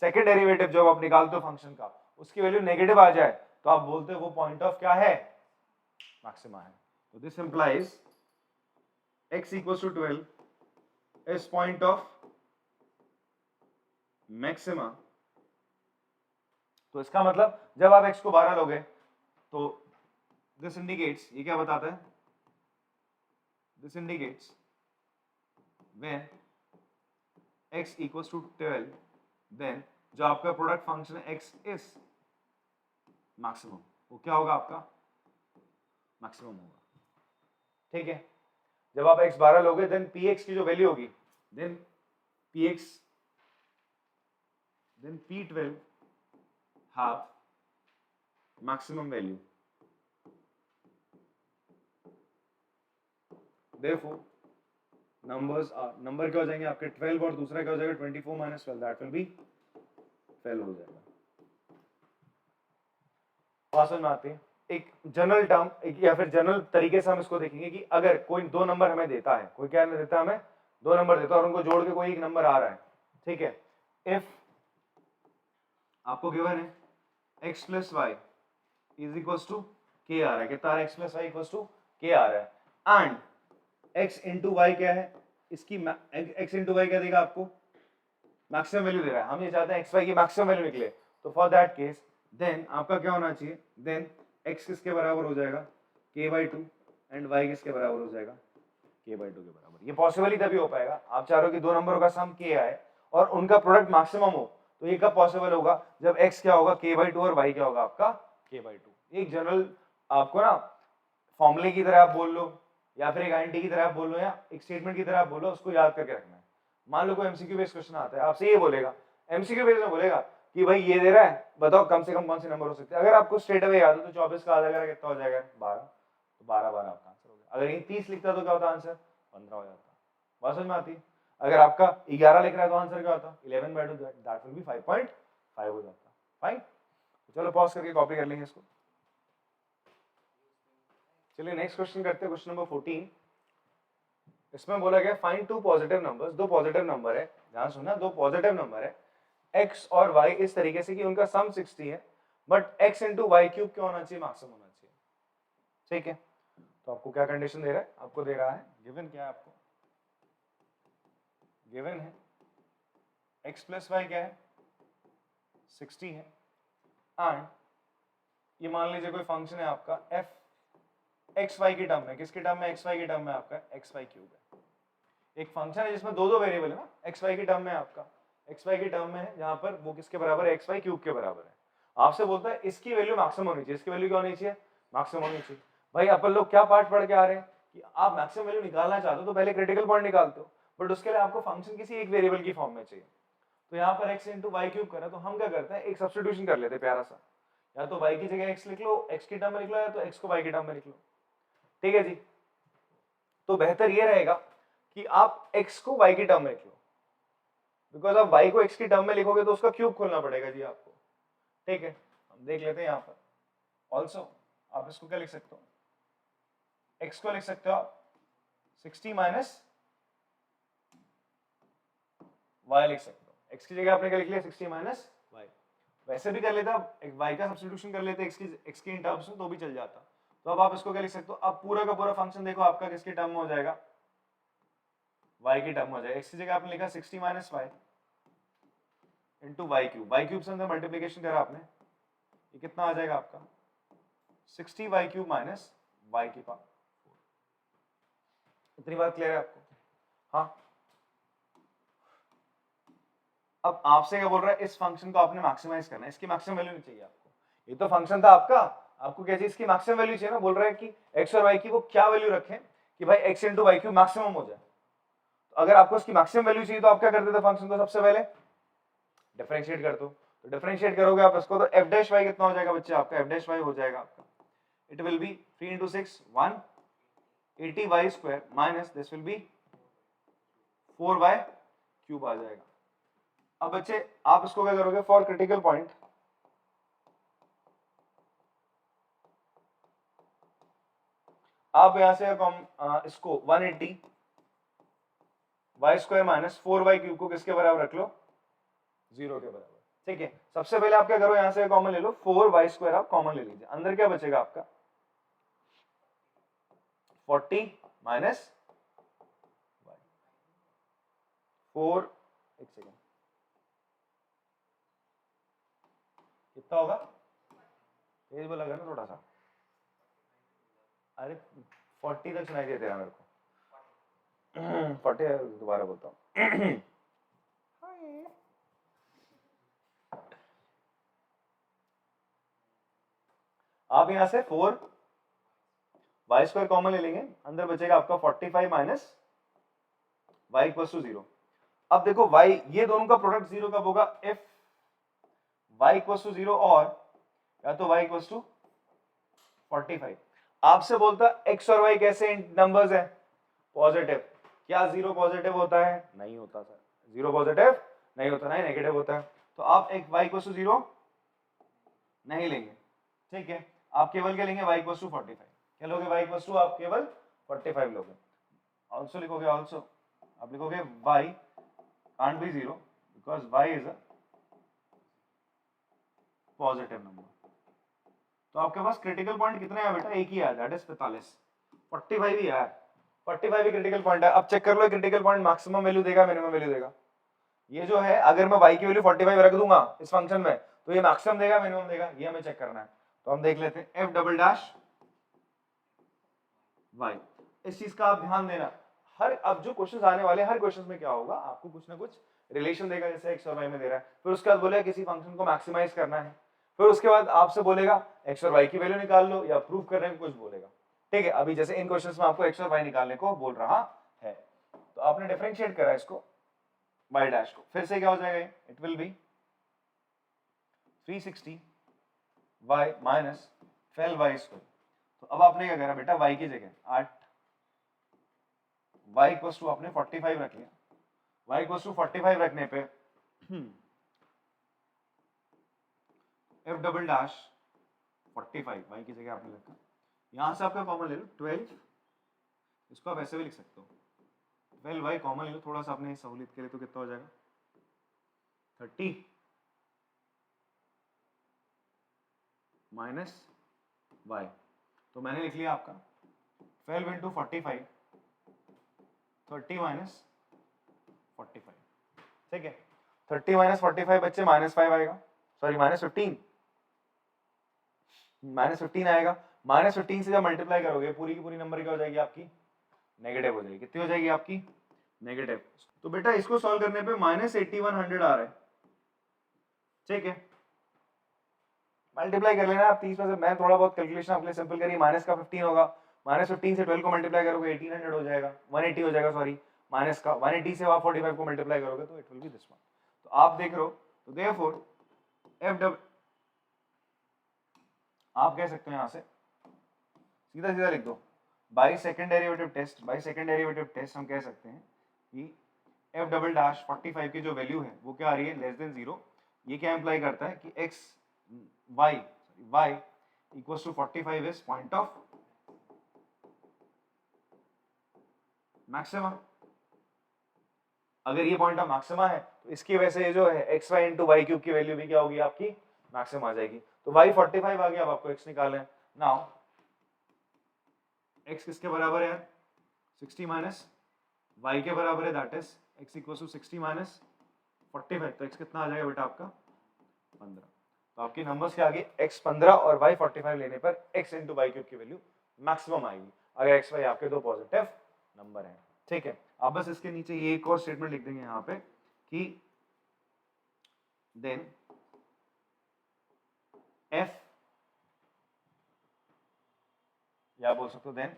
सेकंड डेरिवेटिव जब आप निकालते हो फंक्शन का उसकी वैल्यू नेगेटिव आ जाए तो आप बोलते हो वो पॉइंट ऑफ क्या है, मैक्सिमा है। तो this implies x equals to 12 is point of maxima। तो इसका मतलब जब आप x को 12 लोगे तो दिस इंडिकेट्स, ये क्या बताता है, this indicates when x equals to 12 then जो आपका प्रोडक्ट फंक्शन है x is मैक्सिमम, वो क्या होगा आपका मैक्सिमम होगा, ठीक है। जब आप x 12 लोगे देन px की जो वैल्यू होगी, then p12 have maximum value, therefore number क्या हो जाएंगे आपके 12 और दूसरा क्या हो जाएगा 24 माइनस 12, दैट विल बी 12 हो जाएगा। बात समझ में आती है, एक जनरल टर्म या फिर जनरल तरीके से हम इसको देखेंगे कि अगर कोई दो नंबर हमें देता है, कोई क्या देता है, हमें दो नंबर देता है और उनको जोड़ के कोई एक नंबर आ रहा है, ठीक है। इफ आपको गिवन है x plus y is equal to k आ रहा है, कितना आ रहा है, x plus y equal to k आ रहा है, एंड x इंटू वाई क्या है, इसकी x इंटू वाई क्या देगा आपको, मैक्सिमम वैल्यू दे रहा है, हम ये चाहते हैं x y की मैक्सिमम वैल्यू निकले। तो फॉर दैट केस देन आपका क्या होना चाहिए, देन x किसके बराबर हो जाएगा k/2 एंड y किसके बराबर हो जाएगा k/2 के बराबर। ये पॉसिबल ही तभी हो पाएगा, आप चाह रहे हो कि दो नंबरों का सम k आए और उनका प्रोडक्ट मैक्सिमम हो, तो ये कब पॉसिबल होगा, जब x क्या होगा k/2 और y क्या होगा आपका k/2। एक जनरल आपको ना फॉर्मूले की तरह आप बोल लो या फिर एक आइडेंटिटी की तरह आप बोलो या एक स्टेटमेंट की तरह आप बोलो, उसको याद करके रखना है। मान लो कोई एमसीक्यू बेस्ड क्वेश्चन आता है, आपसे ये बोलेगा, एमसीक्यू बेस्ड में बोलेगा कि भाई ये दे रहा है, बताओ कम से कम कौन से नंबर हो सकते हैं। अगर आपको स्ट्रेट अवे याद हो तो 24 का आधा करें कितना हो जाएगा, 12, तो 12 12 आपका आंसर हो गया। अगर ये 30 लिखता तो क्या होता आंसर, 15 हो जाता। बात समझ में आती है? अगर आपका 11 लिख रहा है तो आंसर क्या होता, 11/2, दैट विल बी 5.5 हो जाता। फाइन, चलो पॉज करके कॉपी कर लेंगे इसको। चलिए नेक्स्ट क्वेश्चन करते हैं, क्वेश्चन नंबर 14। इसमें बोला गया फाइंड टू पॉजिटिव नंबर्स, दो पॉजिटिव नंबर है, ध्यान सुनना, दो पॉजिटिव नंबर है x और y इस तरीके से कि उनका सम 60 है, but x into y cube क्या होना चाहिए, मैक्सिमम होना चाहिए। ठीक है, तो आपको क्या कंडीशन दे रहा है, आपको दे रहा है, गिवन क्या है आपको, गिवन है x प्लस वाई क्या है, 60 है, एंड ये मान लीजिए कोई फंक्शन है आपका f एक्स वाई की टर्म में, किसकी टर्म में, एक्स वाई की टर्म में आपका एक्स वाई क्यूब है। एक फंक्शन है जिसमें दो वेरिएबल है ना, एक्स वाई की टर्म में आपका एक्स वाई की टर्म में है, जहां पर वो किसके बराबर है, एक्स वाई क्यूब के बराबर है। आपसे बोलता है इसकी वैल्यू मैक्सिमम होनी चाहिए, इसकी वैल्यू क्या होनी चाहिए, मैक्सिमम होनी चाहिए। भाई अपन लोग क्या पार्ट पढ़ के आ रहे हैं कि आप मैक्सिमम वैल्यू निकालना चाहते हो तो पहले क्रिटिकल पॉइंट निकालते हो, बट उसके लिए आपको फंक्शन किसी एक वेरिएबल की फॉर्म में चाहिए। तो यहाँ पर एक्स इंटू वाई क्यूब करा, तो हम क्या करते हैं, एक सब्स्टिट्यूशन कर लेते हैं प्यारा सा, या तो वाई की जगह एक्स लिख लो, एक्स की टर्म में लिख लो, या तो एक्स को वाई की टर्म में लिख लो। ठीक है जी, तो बेहतर ये रहेगा कि आप x को y की टर्म में लिख लो, बिकॉज आप y को x की टर्म में लिखोगे तो उसका क्यूब खोलना पड़ेगा जी आपको। ठीक है, हम देख लेते हैं यहाँ पर ऑल्सो, आप इसको क्या लिख सकते हो, x को लिख सकते हो आप 60 माइनस y लिख सकते हो, x की जगह आपने क्या लिख लिया, 60 माइनस y। वैसे भी कर लेते आप y का सब्स्टिट्यूशन कर लेते x की इन टर्म्स में तो भी चल जाता। तो अब आप इसको क्या लिख सकते हो, अब पूरा का पूरा फंक्शन देखो आपका किसकी टर्म में हो जाएगा, y की टर्म में हो जाएगा। x की जगह आपने लिखा 60 minus y into y cube, y cube से अंदर मल्टीप्लीकेशन करा आपने, ये कितना आ जाएगा आपका 60 वाई क्यूब माइनस वाई की पावर 4। इतनी बात क्लियर है आपको? हाँ, अब आपसे क्या बोल रहा है, इस फंक्शन को आपने मैक्सिमाइज करना है, इसकी मैक्सिमम वैल्यू नहीं चाहिए आपको, ये तो फंक्शन था आपका, आपको क्या चाहिए, इसकी मैक्सिमम वैल्यू चाहिए ना। बोल रहा है कि x और y की वो क्या वैल्यू रखें कि भाई x into y cube maximum हो जाए। तो अगर आपको इसकी मैक्सिमम वैल्यू चाहिए तो आप क्या करते थे, फंक्शन को सबसे पहले डिफरेंशिएट कर दो। तो डिफरेंशिएट करोगे आप इसको तो f डैश y कितना हो जाएगा बच्चे आपका, f डैश y हो जाएगा आपका, it will be 3 into 6 180 y square minus this will be 4y cube आ जाएगा। अब बच्चे आप इसको क्या करोगे, फॉर क्रिटिकल पॉइंट आप यहां से इसको 180 y square minus 4y cube को किसके बराबर रख लो, 0 के बराबर। ठीक है, सबसे पहले आप क्या करो, यहां से कॉमन ले लो, 4y स्क्वायर आप कॉमन ले लीजिए, अंदर क्या बचेगा आपका 40 माइनस 4, एक सेकेंड कितना होगा, तेज बोला ना थोड़ा सा, अरे 40 तक सुनाई देते रहा मेरे को 40 दोबारा बोलता हूँ आप यहां से 4 y स्क्वायर कॉमन ले लेंगे, अंदर बचेगा आपका 45 माइनस y इक्वल टू 0। अब देखो y, ये दोनों का प्रोडक्ट 0 कब होगा, if y इक्वल टू 0 और या तो y इक्वल टू 45। आपसे बोलता x और y कैसे नंबर्स हैं, पॉजिटिव। क्या 0 पॉजिटिव होता है, नहीं होता सर, 0 पॉजिटिव नहीं होता, नहीं नेगेटिव होता है। तो आप एक y इक्वल टू 0 नहीं लेंगे, ठीक है, आप केवल क्या लेंगे, y इक्वल टू 45। क्या लोगे, y इक्वल टू आप केवल 45 लोगे। ऑल्सो लिखोगे, ऑल्सो आप लिखोगे y can't be 0 because y is a positive number. तो आपके पास क्रिटिकल पॉइंट कितने हैं बेटा, एक ही है, दैट इज 45। 45 ही है, 45 ही क्रिटिकल पॉइंट है। अब चेक कर लो क्रिटिकल पॉइंट मैक्सिमम वैल्यू देगा, मिनिमम वैल्यू देगा। ये जो है, अगर मैं y की वैल्यू 45 रख दूंगा इस फंक्शन में तो ये मैक्सिमम देगा, मिनिमम देगा, ये हमें चेक करना है। तो हम देख लेते हैं f डबल डैश y, इस चीज का आप ध्यान देना। हर अब जो क्वेश्चंस आने वाले हर क्वेश्चंस में क्या होगा, आपको कुछ ना कुछ रिलेशन देगा, जैसे x और y में दे रहा है, फिर उसके बाद बोलेगा किसी फंक्शन को मैक्सिमाइज करना है, फिर उसके बाद आपसे बोलेगा x और y की वैल्यू निकाल लो या प्रूव करने में कुछ बोलेगा। ठीक है, अभी जैसे इन क्वेश्चंस में आपको x और y निकालने को बोल रहा है, तो आपने डिफरेंशिएट करा इसको y डैश को, फिर से क्या हो जाएगा ये, it will B 360 y minus 12y square. तो अब आपने क्या करा बेटा, y की जगह 8, y इक्वल्स टू आपने 45 रख लिया, y इक्वल्स टू 45 रखने पे f डबल डैश 45 y की जगह आपने रखा, यहां से आपका कॉमन ले लो 12, इसको आप ऐसे भी लिख सकते हो 12y कॉमन ले लो थोड़ा सा अपने सहूलियत के लिए, तो कितना हो जाएगा 30 माइनस y, तो मैंने लिख लिया आपका 12 इंटू 45, 30 माइनस 45, ठीक है, 30 माइनस 45 बच्चे -5 आएगा, सॉरी -15 आएगा, -15 से जब मल्टीप्लाई करोगे पूरी की पूरी नंबर क्या हो जाएगी आपकी, नेगेटिव हो जाएगी, कितनी हो जाएगी आपकी, नेगेटिव। तो बेटा इसको सॉल्व करने पे -8100 आ रहा है, ठीक है, मल्टीप्लाई कर लेना आप 30 में से, मैं थोड़ा बहुत कैलकुलेशन आपके लिए सिंपल करी, माइनस का 15 होगा, -15 से 12 को मल्टीप्लाई करोगे 1800 हो जाएगा, 180 हो जाएगा, सॉरी माइनस का 180 से आप 45 को मल्टीप्लाई करोगे तो it will B this one. तो आप देख रहे हो, तो देयरफॉर एफ डबल, आप कह सकते हो यहां से सीधा सीधा लिख दो, बाय सेकंड डेरिवेटिव टेस्ट हम कह सकते हैं कि एफ डबल डैश 45 की जो वैल्यू है वो क्या आ रही है, लेस देन 0। ये क्या इंप्लाई करता है कि x y equals to 45 is point of maxima. अगर ये पॉइंट ऑफ मैक्सिमा है तो इसकी वजह से ये जो है xy इंटू वाई क्यूब की वैल्यू भी क्या होगी आपकी, मैक्सिमा आ जाएगी। तो y 45 आ गया, अब आपको x निकालना है। नाउ x किसके बराबर है यार, 60 माइनस y के बराबर है, that is x equals to 60 minus 45, तो x कितना आ जाएगा बेटा आपका 15। तो आपकी नंबर्स क्या आ गई, x 15 और y 45 लेने पर x इंटू वाई क्यूब की वैल्यू मैक्सिमम आएगी, अगर x y आपके दो पॉजिटिव नंबर हैं, ठीक है। आप बस इसके नीचे ये एक और स्टेटमेंट लिख देंगे यहाँ पे कि देन f, या बोल सकते हो then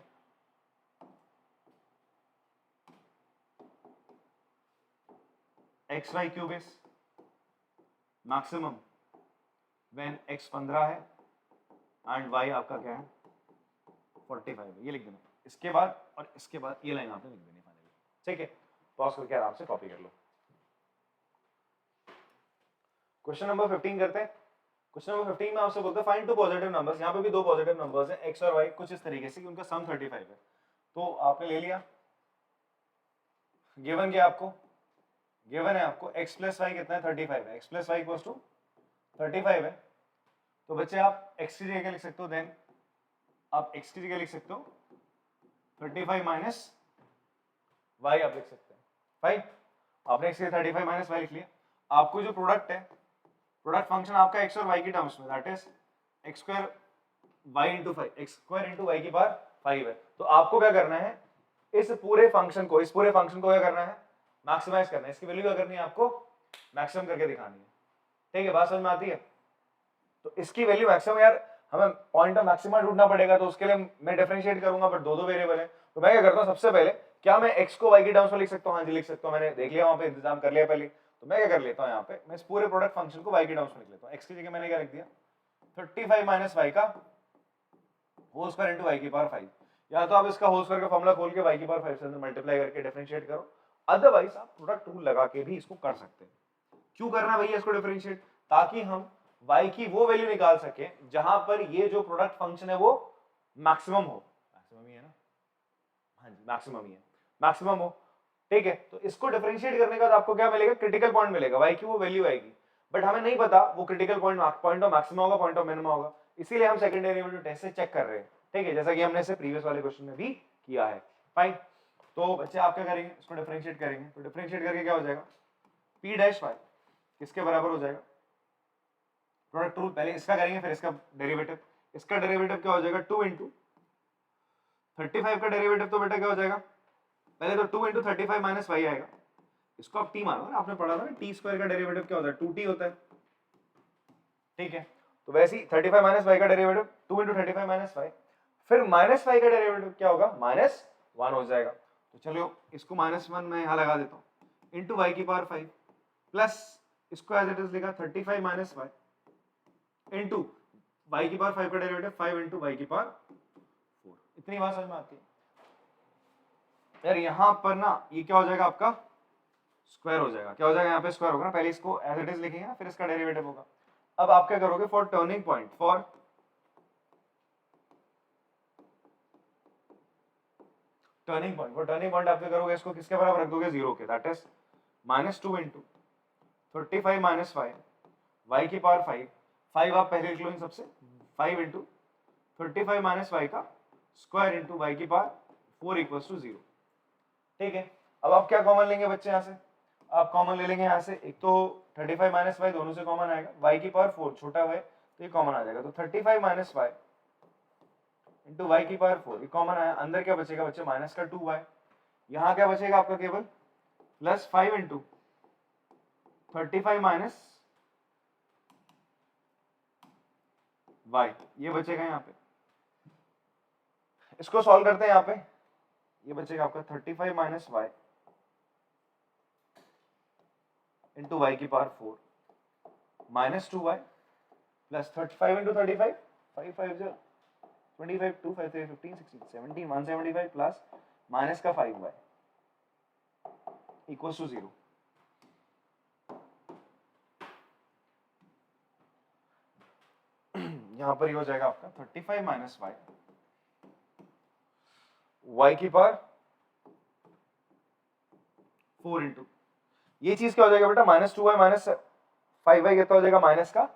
x y cube is maximum when x 15 है एंड y आपका क्या है 45 है, ये लिख देना। इसके बाद और इसके बाद ये लाइन आपने लिख देनी फाइनली, ठीक है। पॉज करके आराम से कॉपी कर लो। क्वेश्चन नंबर 15 करते हैं। क्वेश्चन नंबर 15 में आपसे बोलता है फाइंड टू पॉजिटिव नंबर्स, यहाँ पे भी दो पॉजिटिव नंबर्स हैं x और y, कुछ इस तरीके से कि उनका सम 35 है। तो आपने ले लिया, गिवन क्या आपको, गिवन है आपको x प्लस वाई कितना है 35 है, x plus y equals to 35 है। तो बच्चे आप x की जगह लिख सकते हो, देन आप x की जगह लिख सकते हो 35 माइनस y आप लिख सकते हैं, फाइन। आपने x की 35 माइनस y लिख लिया। आपको जो प्रोडक्ट है, प्रोडक्ट फंक्शन आपका x और y की टर्म्स में, that is x square y into 5, x square into y की पावर 5 है। तो आपको क्या करना है, इस पूरे फंक्शन को क्या करना है, मैक्सिमाइज करना है। इसकी वैल्यू क्या करनी है आपको, मैक्सिमम करके दिखानी है, ठीक है। बात समझ में आती है। तो इसकी वैल्यू मैक्सिमम, यार हमें पॉइंट ऑफ मैक्सिमा ढूंढना पड़ेगा, तो उसके लिए मैं डिफरेंशिएट करूंगा, बट दो वेरिएबल है। तो मैं क्या करता हूँ, सबसे पहले क्या मैं x को y की टर्म्स में लिख सकता हूँ, हाँ जी लिख सकता हूँ, मैंने देख लिया वहां पे, इंतजाम कर लिया पहले। तो मैं क्या कर लेता हूँ, यहाँ पे मैं इस पूरे प्रोडक्ट फंक्शन को y की टर्म्स में लिख लेता हूँ। x की जगह मैंने क्या लिख दिया 35 माइनस y का होल स्क्वायर इंटू y की पावर 5, या तो आप इसका होल स्क्वायर का फॉर्मूला खोल के y की पावर 5 से मल्टीप्लाई करके डिफरेंशिएट करो, अदरवाइज आप प्रोडक्ट रूल लगा के भी इसको कर सकते हैं। क्यों करना भैया इसको डिफरेंशिएट, ताकि हम y की वो वैल्यू निकाल सके जहां पर ये जो प्रोडक्ट फंक्शन है वो मैक्सिमम हो। मैक्सिमम ही है ना, हाँ जी मैक्सिमम ही है, मैक्सिमम हो, ठीक है। तो इसको डिफरेंशिएट करने के बाद आपको क्या मिलेगा, क्रिटिकल पॉइंट मिलेगा, y की वो वैल्यू आएगी, बट हमें नहीं पता वो क्रिटिकल पॉइंट ऑफ मैक्सिमम होगा, पॉइंट ऑफ मिनिमम होगा, इसीलिए हम सेकंड डेरिवेटिव टेस्ट से चेक कर रहे हैं, ठीक है, जैसा कि हमने इसे प्रीवियस वाले क्वेश्चन में भी किया है, फाइन। तो बच्चे आप क्या करेंगे, इसको डिफरेंशिएट करेंगे, तो डिफरेंशिएट करके क्या हो जाएगा, p डैश y किसके बराबर हो जाएगा, प्रोडक्ट रूल पहले इसका करेंगे फिर इसका डेरिवेटिव। इसका डेरिवेटिव क्या हो जाएगा 2 इंटू 35 का डेरिवेटिव, तो बेटा क्या हो जाएगा, पहले तो 2 इंटू 35 माइनस वाई आएगा, इसको आप t मानो, आपने पढ़ा था ना टी स्क्वायर का डेरिवेटिव क्या होता है 2t होता है, ठीक है। तो वैसे ही 35 माइनस वाई का डेरिवेटिव 2 इंटू 35 माइनस वाई, फिर माइनस फाइव का डेरिवेटिव क्या होगा, -1 हो जाएगा। तो चलो इसको -1 मैं यहाँ लगा देता हूँ, इंटू वाई की पावर 5 प्लस इसको एज इट इज लिखा 35 माइनस वाई इंटू वाई की पावर 5 का डेरिवेटिव 5 इंटू वाई की पावर 4। इतनी बात समझ में आती है यार। यहाँ पर ना ये क्या हो जाएगा आपका स्क्वायर हो जाएगा, क्या हो जाएगा यहाँ पे स्क्वायर होगा ना, पहले इसको एज इट इज लिखेंगे ना, फिर इसका डेरिवेटिव होगा। अब आप क्या करोगे, for turning point, for turning point आप क्या करोगे, इसको किसके बराबर रख दोगे, 0 के, that is -2 into 35 minus y, y की पावर 5 आप पहले लिख लो इन सबसे, 5 इंटू 35 माइनस वाई का स्क्वायर इंटू वाई की पावर 4 इक्वल्स टू 0। ठीक है, अब आप क्या कॉमन लेंगे बच्चे, यहाँ से आप कॉमन ले लेंगे, यहाँ से एक तो 35 माइनस वाई दोनों से कॉमन आएगा, वाई की पावर 4 छोटा वाई तो ये कॉमन आ जाएगा, तो 35 माइनस वाई इंटू वाई की पावर 4 ये कॉमन आया, अंदर क्या बचेगा बच्चे माइनस का 2y, यहाँ क्या बचेगा आपका केवल +5 इंटू 35 माइनस वाई, ये बचेगा यहाँ पे। इसको सॉल्व करते हैं, यहाँ पे ये बचेगा आपका 35 माइनस वाई इंटू वाई की power 4 -2y plus 35 into 35 5 5 0 25 2 5 3 15 16 17 175 plus minus का 5y इक्वल्स टू 0। यहां पर ये हो जाएगा आपका 35 माइनस वाई, वाई की पावर 4 इंटू ये चीज क्या हो जाएगा बेटा, -2y माइनस 5y कितना हो जाएगा, माइनस का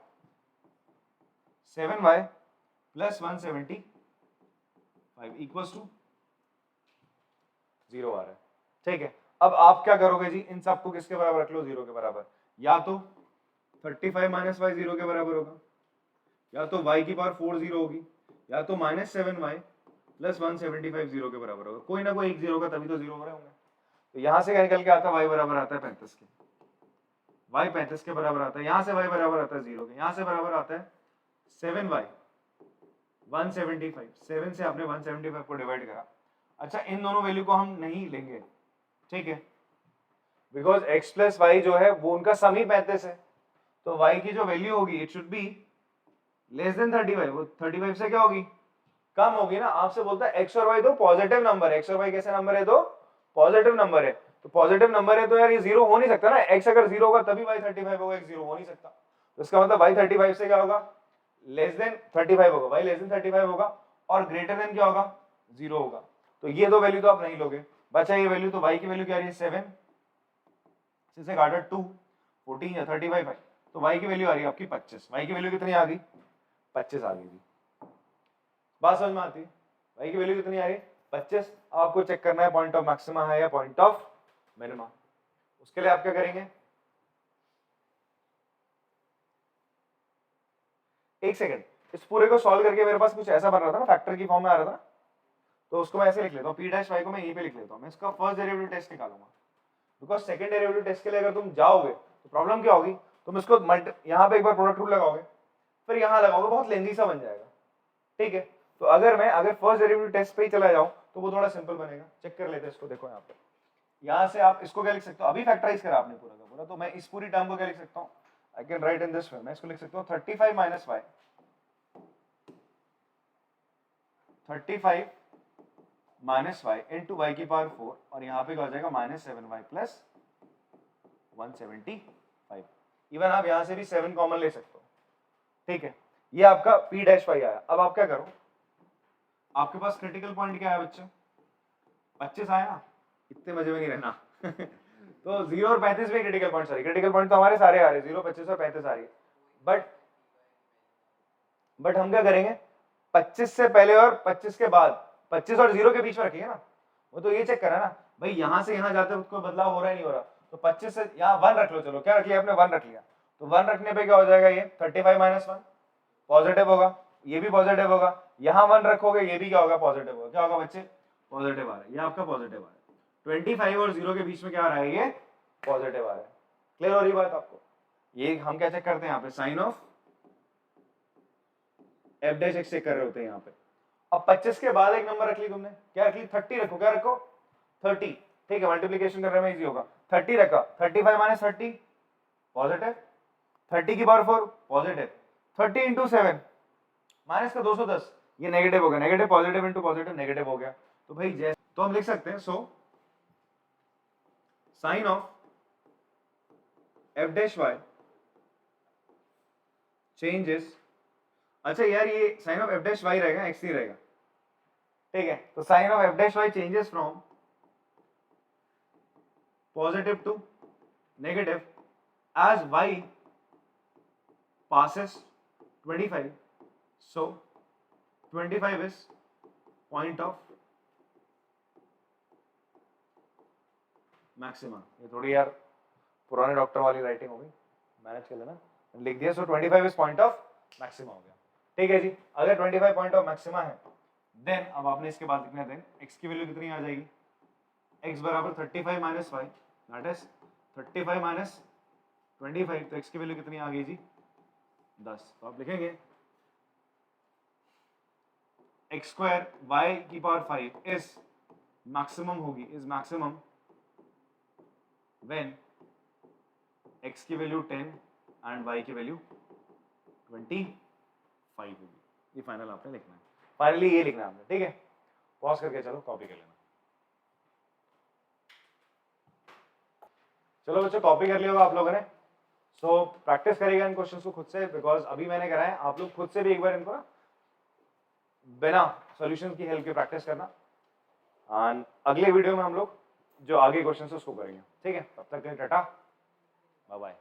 7y प्लस 175 इक्वल्स टू 0 आ रहा है। ठीक है, अब आप क्या करोगे जी, इन सबको किसके बराबर रख लो, 0 के बराबर, या तो 35 माइनस वाई 0 के बराबर होगा, या तो y की पावर 4 0 होगी, या तो -7y प्लस 175 0 के बराबर होगा, कोई ना कोई एक 0 का, तभी तो 0 हो रहे होंगे। तो यहां से क्या निकल के आता है, y बराबर आता है 35 के, y 35 के बराबर आता है, यहां से y बराबर आता है 0 के, यहां से बराबर आता है 7y 175, 7 से आपने 175 को डिवाइड करा। अच्छा, इन दोनों वैल्यू को हम नहीं लेंगे, ठीक है, बिकॉज x प्लस वाई जो है वो उनका सम ही 35 है, तो y की जो वैल्यू होगी it should be less than 35, वो 35 से क्या होगी, कम होगी ना। आपसे बोलता है x और y दो पॉजिटिव नंबर है, x और y कैसे नंबर है, दो पॉजिटिव नंबर है, तो पॉजिटिव नंबर है तो यार ये 0 हो नहीं सकता ना, x अगर 0 होगा तभी y 35 होगा, x 0 हो नहीं सकता, तो इसका मतलब y 35 से क्या होगा, लेस देन 35 होगा, y लेस देन 35 होगा, और ग्रेटर देन क्या होगा, 0 होगा। तो ये दो वैल्यू तो आप नहीं लोगे, बचा ये वैल्यू, तो y की वैल्यू क्या आ रही है 7 से काटा 2 14 या 35 है, तो y की वैल्यू आ रही है आपकी 25, y की वैल्यू कितनी आ गई, 25 आ गई थी, बात समझ में आती है, y की वैल्यू कितनी आ रही है 25। अब आपको चेक करना है पॉइंट ऑफ मैक्सिमा है या पॉइंट ऑफ मिनिमा, उसके लिए आप क्या करेंगे, एक सेकंड, इस पूरे को सॉल्व करके मेरे पास कुछ ऐसा बन रहा था ना, फैक्टर की फॉर्म में आ रहा था ना, तो उसको मैं ऐसे लिख लेता हूँ, p डैश y को मैं यहीं पे लिख लेता हूँ, मैं इसका फर्स्ट डेरिवेटिव टेस्ट निकालूंगा, बिकॉज सेकंड डेरिवेटिव टेस्ट के लिए अगर तुम जाओगे तो प्रॉब्लम क्या होगी, तुम इसको यहाँ पे एक बार प्रोडक्ट रूल लगाओगे, फिर यहाँ लगाओगे, बहुत लेंदी सा बन जाएगा, ठीक है। तो अगर फर्स्ट डेरिवेटिव टेस्ट पे ही चला जाऊं तो वो थोड़ा सिंपल बनेगा, चेक कर लेते हैं इसको, देखो यहाँ पे, यहाँ से आप इसको क्या लिख सकते हो, अभी फैक्टराइज करा आपने पूरा का पूरा, तो मैं इस पूरी टर्म को क्या लिख सकता हूँ, I can write in this way, मैं इसको लिख सकता हूँ 35 minus y 35 minus y into y की पावर 4, और यहाँ पे क्या हो जाएगा -7y प्लस 175, इवन आप यहाँ से भी 7 कॉमन ले सकते हो, ठीक है। ये आपका p डैश वाई आया। अब आप क्या करो, आपके पास क्रिटिकल पॉइंट क्या है बच्चे, 25 आया, इतने मजे में नहीं रहना तो 0 और 35 में critical point, sorry critical point तो हमारे सारे आ रहे हैं, 0 25 और 35 आ रही है, बट हम क्या करेंगे, 25 से पहले और 25 के बाद, 25 और 0 के बीच में रखिए ना, वो तो ये चेक करा ना भाई, यहां से यहां जाते वक्त कोई बदलाव हो रहा है नहीं हो रहा, तो 25 से यहाँ 1 रख लो, चलो क्या रख लिया आपने, 1 रख लिया, तो 1 रखने पे क्या हो जाएगा, ये 35 माइनस 1 पॉजिटिव होगा, ये भी पॉजिटिव होगा, यहाँ 1 रखोगे ये भी क्या होगा, पॉजिटिव होगा, क्या होगा बच्चे, पॉजिटिव आ रहा है, ये आपका पॉजिटिव आ रहा है, 25 और 0 के बीच में क्या आ रहा है, ये पॉजिटिव आ रहा है। क्लियर हो रही बात आपको, ये हम क्या चेक करते हैं यहाँ पे, sign of f dash x check कर रहे होते हैं यहाँ पे। अब 25 के बाद एक नंबर रख ली तुमने, क्या रख ली? 30 रखो, क्या रखो? 30, ठीक है, मल्टीप्लीकेशन करने में इजी होगा। 30 रखा, 35 माइनस 30 पॉजिटिव, 30 की पावर 4 पॉजिटिव, 30 इंटू 7 माइनस का 210, ये नेगेटिव हो गया, negative positive into positive negative हो गया। तो भाई जैसे तो हम लिख सकते हैं, so sign of f dash y changes, अच्छा यार ये sign of f dash y रहेगा, एक्स ही रहेगा, ठीक है। तो sign of f dash y changes from positive to negative as y passes 25, so 25 is point of maxima। ये थोड़ी यार पुराने डॉक्टर वाली राइटिंग हो गई, मैनेज कर लेना, लिख दिया। सो 25 इज पॉइंट ऑफ मैक्सिमा हो गया, ठीक है जी। अगर 25 पॉइंट ऑफ मैक्सिमा है, देन अब आपने इसके बाद लिखना है, देन x की वैल्यू कितनी आ जाएगी? x बराबर 35 minus y, that is 35 minus 25, तो x की वैल्यू कितनी आ गई जी? 10। तो आप लिखेंगे x स्क्वायर y की पावर 5 इज मैक्सिमम होगी, इज मैक्सिमम व्हेन x की वैल्यू 10 एंड y की वैल्यू 25 होगी। ये फाइनल आपने लिखना है, फाइनली ये लिखना है आपने, ठीक है। पॉज करके चलो कॉपी कर लेना। चलो बच्चों कॉपी कर लिया होगा आप लोगों ने। सो प्रैक्टिस करेगा इन क्वेश्चंस को खुद से, बिकॉज अभी मैंने कराया है, आप लोग खुद से भी एक बार इनको बिना सॉल्यूशन की हेल्प के प्रैक्टिस करना, एंड अगले वीडियो में हम लोग जो आगे क्वेश्चंस है उसको करेंगे, ठीक है। तब तक के लिए टाटा, बाय बाय।